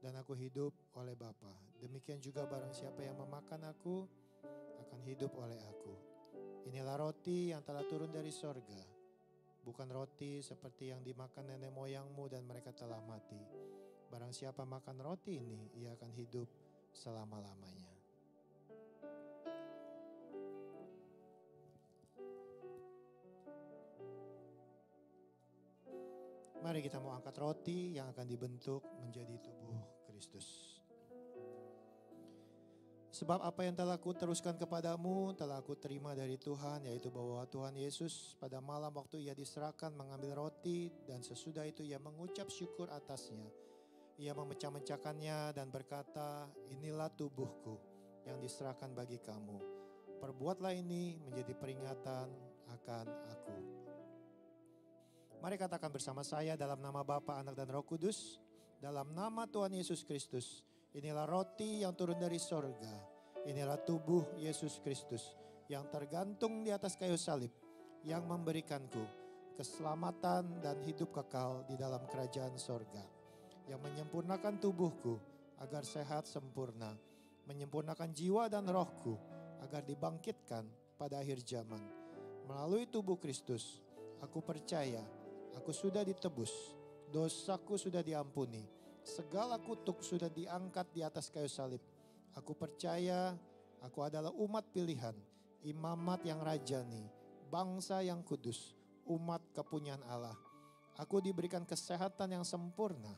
dan aku hidup oleh Bapa. Demikian juga barang siapa yang memakan aku akan hidup oleh aku. Inilah roti yang telah turun dari sorga. Bukan roti seperti yang dimakan nenek moyangmu dan mereka telah mati. Barang siapa makan roti ini, ia akan hidup selama-lamanya. Mari kita mau angkat roti yang akan dibentuk menjadi tubuh Kristus. Sebab apa yang telah aku teruskan kepadamu telah aku terima dari Tuhan, yaitu bahwa Tuhan Yesus pada malam waktu ia diserahkan mengambil roti dan sesudah itu ia mengucap syukur atasnya. Ia memecah-mecahkannya dan berkata, inilah tubuhku yang diserahkan bagi kamu. Perbuatlah ini menjadi peringatan akan aku. Mari katakan bersama saya dalam nama Bapa, Anak dan Roh Kudus. Dalam nama Tuhan Yesus Kristus. Inilah roti yang turun dari sorga. Inilah tubuh Yesus Kristus yang tergantung di atas kayu salib. Yang memberikanku keselamatan dan hidup kekal di dalam kerajaan sorga. Yang menyempurnakan tubuhku agar sehat sempurna. Menyempurnakan jiwa dan rohku agar dibangkitkan pada akhir zaman. Melalui tubuh Kristus, aku percaya aku sudah ditebus, dosaku sudah diampuni, segala kutuk sudah diangkat di atas kayu salib. Aku percaya aku adalah umat pilihan, imamat yang rajani, bangsa yang kudus, umat kepunyaan Allah. Aku diberikan kesehatan yang sempurna,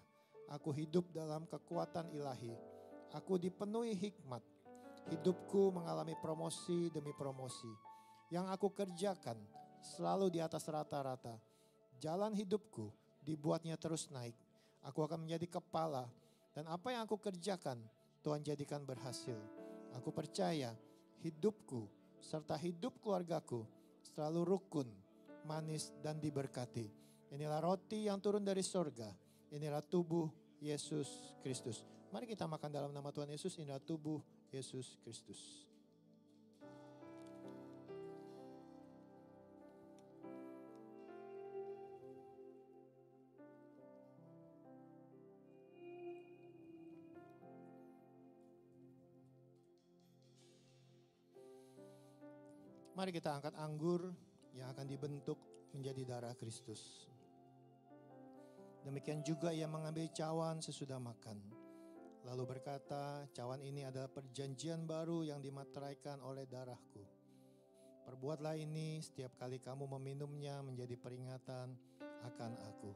aku hidup dalam kekuatan ilahi, aku dipenuhi hikmat, hidupku mengalami promosi demi promosi. Yang aku kerjakan selalu di atas rata-rata. Jalan hidupku dibuatnya terus naik. Aku akan menjadi kepala dan apa yang aku kerjakan Tuhan jadikan berhasil. Aku percaya hidupku serta hidup keluargaku selalu rukun, manis dan diberkati. Inilah roti yang turun dari sorga. Inilah tubuh Yesus Kristus. Mari kita makan dalam nama Tuhan Yesus. Inilah tubuh Yesus Kristus. Mari kita angkat anggur yang akan dibentuk menjadi darah Kristus. Demikian juga ia mengambil cawan sesudah makan. Lalu berkata, cawan ini adalah perjanjian baru yang dimateraikan oleh darahku. Perbuatlah ini setiap kali kamu meminumnya menjadi peringatan akan aku.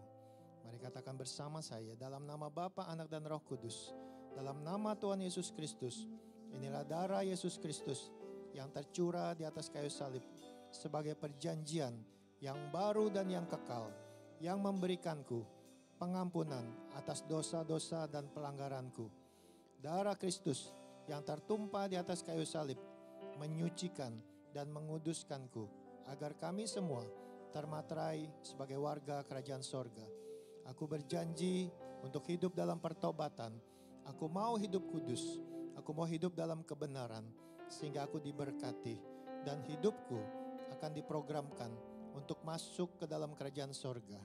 Mari katakan bersama saya dalam nama Bapa, Anak dan Roh Kudus. Dalam nama Tuhan Yesus Kristus. Inilah darah Yesus Kristus yang tercurah di atas kayu salib sebagai perjanjian yang baru dan yang kekal, yang memberikanku pengampunan atas dosa-dosa dan pelanggaranku. Darah Kristus yang tertumpah di atas kayu salib menyucikan dan menguduskanku agar kami semua termaterai sebagai warga kerajaan sorga. Aku berjanji untuk hidup dalam pertobatan. Aku mau hidup kudus. Aku mau hidup dalam kebenaran. Sehingga aku diberkati dan hidupku akan diprogramkan untuk masuk ke dalam kerajaan sorga.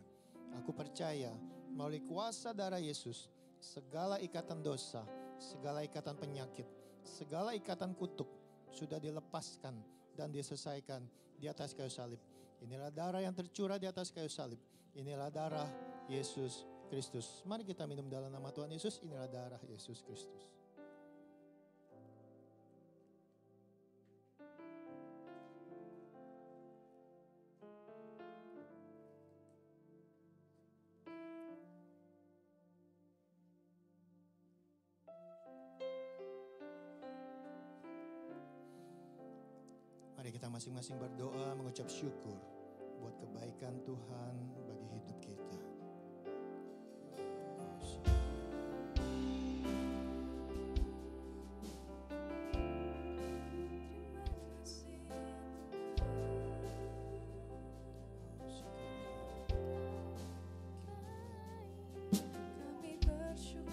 Aku percaya melalui kuasa darah Yesus, segala ikatan dosa, segala ikatan penyakit, segala ikatan kutuk sudah dilepaskan dan diselesaikan di atas kayu salib. Inilah darah yang tercurah di atas kayu salib. Inilah darah Yesus Kristus. Mari kita minum dalam nama Tuhan Yesus. Inilah darah Yesus Kristus. Mari kita masing-masing berdoa mengucap syukur buat kebaikan Tuhan bagi hidup kita. Kami bersyukur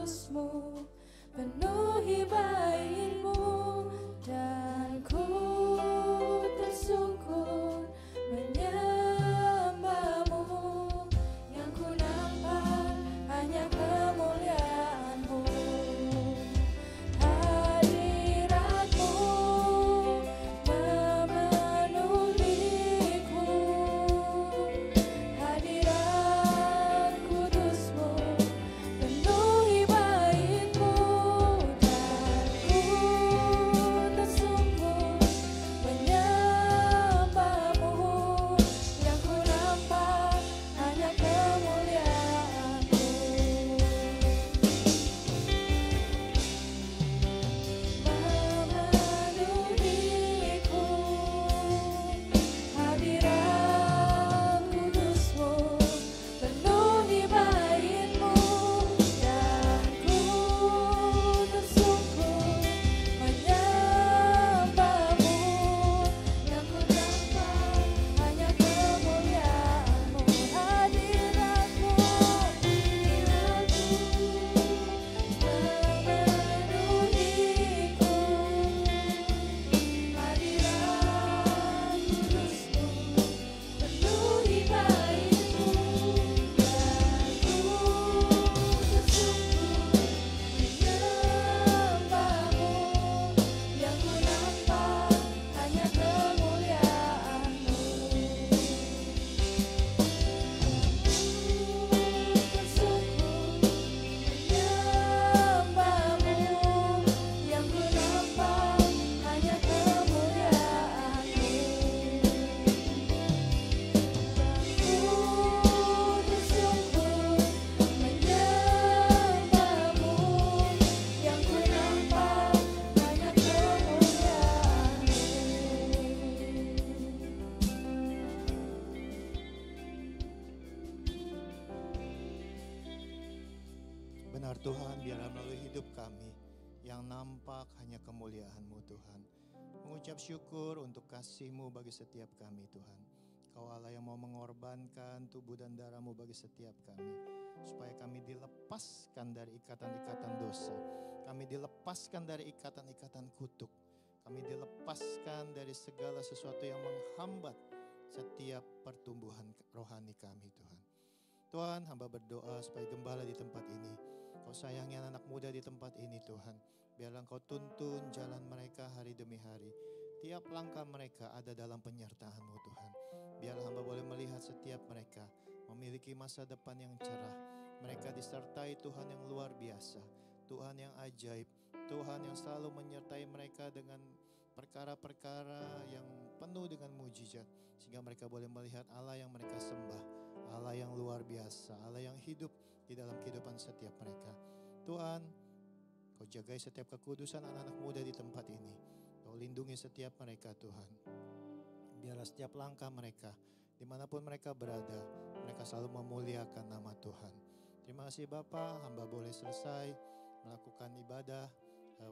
kudusmu penuhi baitmu, dan ku tersungkur menyembahmu. Yang ku nampak hanya kemuliaanmu, hadiratmu memenuhiku, hadirat kudusmu penuhi baitmu, dan ku tersungkur menyembahmu. Yang ku nampak hanya kemuliaanmu, memenuhiku, hadirat kudusmu penuhi baitmu, dan ku tersungkur menyembahmu. Yang ku nampak hanya kemuliaanmu, hadiratmu, memenuhiku, hadirat kudusmu penuhi baitmu, dan ku tersungkur menyembahmu. Yang ku nampak hanya kemuliaanmu, tersungkur menyembahmu. Yang ku nampak hanya kemuliaanmu, tersungkur menyembahmu. Yang ku nampak hanya kemuliaanmu. Benar Tuhan, biarlah melalui hidup kami yang nampak hanya kemuliaan-Mu Tuhan. Mengucap syukur untuk kasih-Mu bagi setiap kami Tuhan. Kau Allah yang mau mengorbankan tubuh dan darah-Mu bagi setiap kami, supaya kami dilepaskan dari ikatan-ikatan dosa. Kami dilepaskan dari ikatan-ikatan kutuk. Kami dilepaskan dari segala sesuatu yang menghambat setiap pertumbuhan rohani kami Tuhan. Tuhan, hamba berdoa supaya gembala di tempat ini, Kau sayangi anak muda di tempat ini Tuhan. Biarlah Engkau tuntun jalan mereka hari demi hari. Tiap langkah mereka ada dalam penyertaan-Mu Tuhan. Biarlah hamba boleh melihat setiap mereka memiliki masa depan yang cerah. Mereka disertai Tuhan yang luar biasa, Tuhan yang ajaib, Tuhan yang selalu menyertai mereka dengan perkara-perkara yang penuh dengan mujizat. Sehingga mereka boleh melihat Allah yang mereka sembah, Allah yang luar biasa, Allah yang hidup di dalam kehidupan setiap mereka. Tuhan, Kau jagai setiap kekudusan anak-anak muda di tempat ini. Kau lindungi setiap mereka Tuhan. Biarlah setiap langkah mereka, dimanapun mereka berada, mereka selalu memuliakan nama Tuhan. Terima kasih Bapa, hamba boleh selesai melakukan ibadah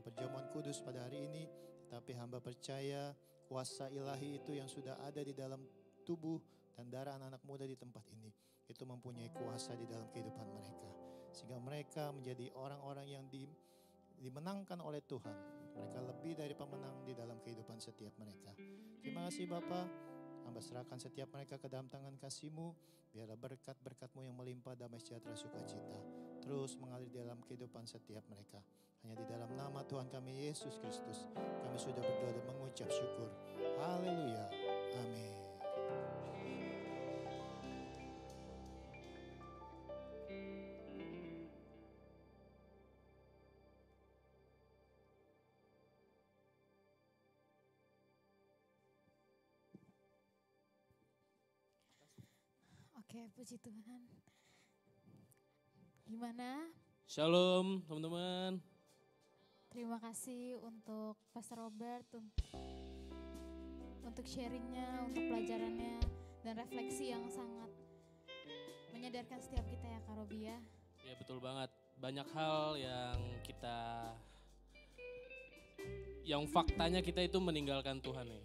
perjamuan kudus pada hari ini. Tapi hamba percaya kuasa ilahi itu yang sudah ada di dalam tubuh dan darah anak-anak muda di tempat ini, itu mempunyai kuasa di dalam kehidupan mereka. Sehingga mereka menjadi orang-orang yang dimenangkan oleh Tuhan. Mereka lebih dari pemenang di dalam kehidupan setiap mereka. Terima kasih Bapa, hamba serahkan setiap mereka ke dalam tangan kasih-Mu. Biarlah berkat-berkat-Mu yang melimpah, damai sejahtera sukacita terus mengalir di dalam kehidupan setiap mereka. Hanya di dalam nama Tuhan kami Yesus Kristus kami sudah berdoa dan mengucap syukur. Haleluya. Amin. Oke, puji Tuhan. Gimana? Shalom teman-teman. Terima kasih untuk Pastor Robert untuk sharingnya, untuk pelajarannya, dan refleksi yang sangat menyadarkan setiap kita ya Kak Robi ya. Ya betul banget. Banyak hal yang faktanya kita itu meninggalkan Tuhan ya.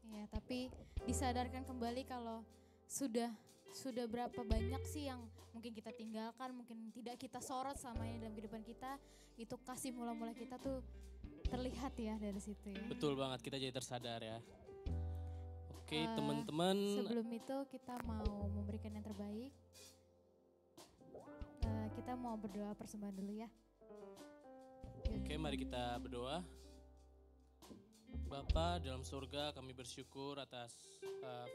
Ya, tapi disadarkan kembali kalau sudah sudah berapa banyak sih yang mungkin kita tinggalkan, mungkin tidak kita sorot selama ini dalam kehidupan kita, itu kasih mula-mula kita tuh terlihat ya dari situ ya. Betul banget, kita jadi tersadar ya. Oke, Eh, teman-teman. Sebelum itu kita mau memberikan yang terbaik. Kita mau berdoa persembahan dulu ya. Oke, mari kita berdoa. Bapa dalam surga, kami bersyukur atas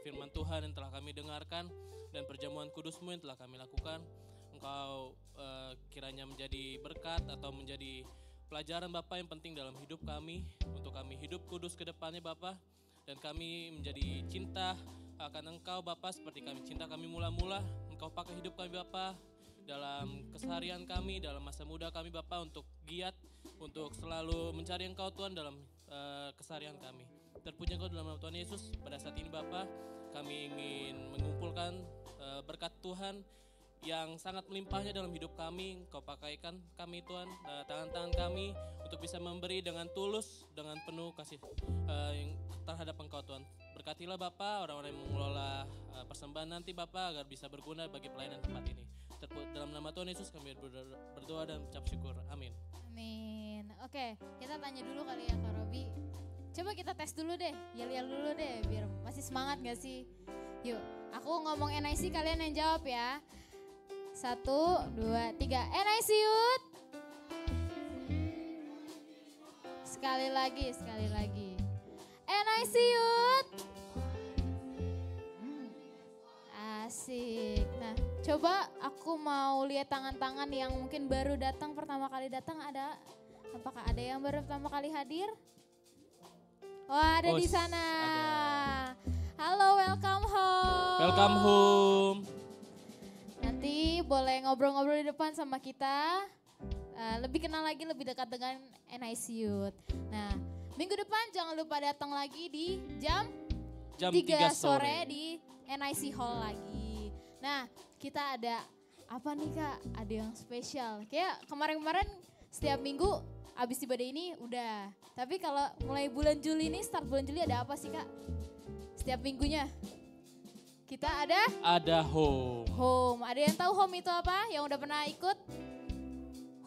firman Tuhan yang telah kami dengarkan dan perjamuan kudus-Mu yang telah kami lakukan. Engkau kiranya menjadi berkat atau menjadi pelajaran Bapa yang penting dalam hidup kami, untuk kami hidup kudus ke depannya Bapa, dan kami menjadi cinta akan Engkau Bapa seperti kami cinta kami mula-mula. Engkau pakai hidup kami Bapa dalam keseharian kami, dalam masa muda kami Bapa, untuk giat, untuk selalu mencari Engkau Tuhan dalam keseharian kami. Terpuji Engkau dalam nama Tuhan Yesus. Pada saat ini Bapa, kami ingin mengumpulkan berkat Tuhan yang sangat melimpahnya dalam hidup kami. Engkau pakaikan kami Tuhan, tangan-tangan kami untuk bisa memberi dengan tulus, dengan penuh kasih terhadap Engkau Tuhan. Berkatilah Bapa orang-orang yang mengelola persembahan nanti Bapa, agar bisa berguna bagi pelayanan tempat ini. Dalam nama Tuhan Yesus kami berdoa dan ucap syukur. Amin. Amin. Oke, kita tanya dulu kali ya Kak Robi. Coba kita tes dulu deh, yel-yel dulu deh biar masih semangat gak sih? Yuk, aku ngomong NIC kalian yang jawab ya. 1, 2, 3, NIC Youth. Sekali lagi. NIC Youth. Asik. Nah, coba aku mau lihat tangan-tangan yang mungkin baru datang, pertama kali datang ada. Apakah ada yang baru pertama kali hadir? Oh, ada di sana. Ada. Halo, welcome home. Welcome home. Nanti boleh ngobrol-ngobrol di depan sama kita. Lebih kenal lagi, lebih dekat dengan NIC Youth. Nah, minggu depan jangan lupa datang lagi di jam 3 sore di NIC Hall lagi. Nah, kita ada apa nih Kak? Ada yang spesial. Kayak kemarin-kemarin setiap minggu abis ibadah ini udah. Tapi kalau mulai bulan Juli ini, start bulan Juli ada apa sih Kak? Setiap minggunya. Kita ada home. home. Ada yang tahu home itu apa? Yang udah pernah ikut?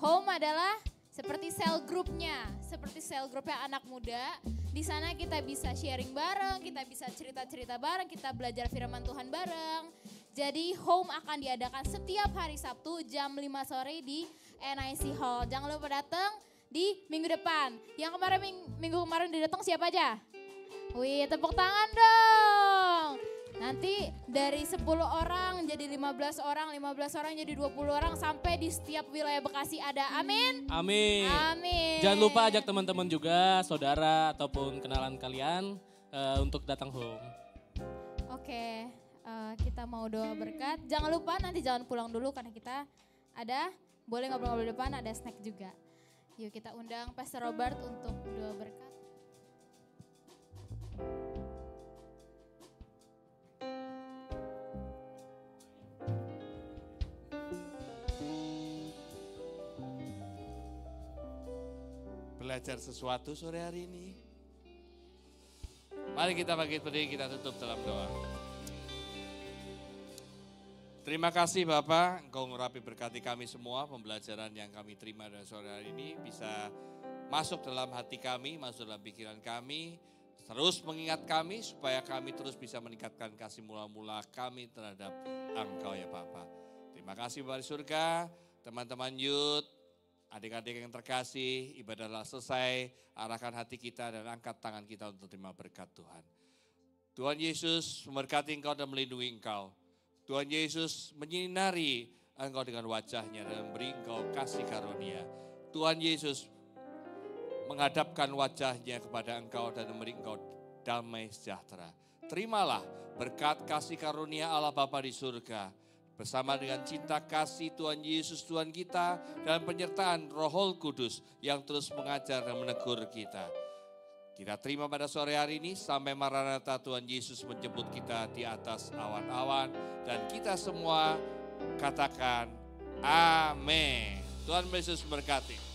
Home adalah seperti cell groupnya, seperti cell grupnya anak muda. Di sana kita bisa sharing bareng, kita bisa cerita-cerita bareng, kita belajar firman Tuhan bareng. Jadi home akan diadakan setiap hari Sabtu jam 5 sore di NIC Hall. Jangan lupa datang di minggu depan. Yang kemarin minggu kemarin udah datang siapa aja? Wih, tepuk tangan dong. Nanti dari 10 orang jadi 15 orang, 15 orang jadi 20 orang sampai di setiap wilayah Bekasi ada. Amin. Amin. Amin. Jangan lupa ajak teman-teman juga, saudara ataupun kenalan kalian untuk datang home. Oke, kita mau doa berkat. Jangan lupa nanti jangan pulang dulu karena kita ada, boleh ngobrol-ngobrol di depan, ada snack juga. Yuk kita undang Pastor Robert untuk doa berkat. Belajar sesuatu sore hari ini. Mari kita bangkit berdiri, kita tutup dalam doa. Terima kasih Bapak, Engkau mengurapi berkati kami semua, pembelajaran yang kami terima dari sore hari ini bisa masuk dalam hati kami, masuk dalam pikiran kami, terus mengingat kami supaya kami terus bisa meningkatkan kasih mula-mula kami terhadap Engkau ya Bapak. Terima kasih Bapak di surga, teman-teman youth, adik-adik yang terkasih, ibadahlah selesai, arahkan hati kita dan angkat tangan kita untuk terima berkat Tuhan. Tuhan Yesus memberkati engkau dan melindungi engkau. Tuhan Yesus menyinari engkau dengan wajahnya dan memberi engkau kasih karunia. Tuhan Yesus menghadapkan wajahnya kepada engkau dan memberi engkau damai sejahtera. Terimalah berkat kasih karunia Allah Bapa di surga. Bersama dengan cinta kasih Tuhan Yesus Tuhan kita dan penyertaan Roh Kudus yang terus mengajar dan menegur kita. Kita terima pada sore hari ini sampai Maranatha Tuhan Yesus menjemput kita di atas awan-awan. Dan kita semua katakan amin. Tuhan Yesus berkati.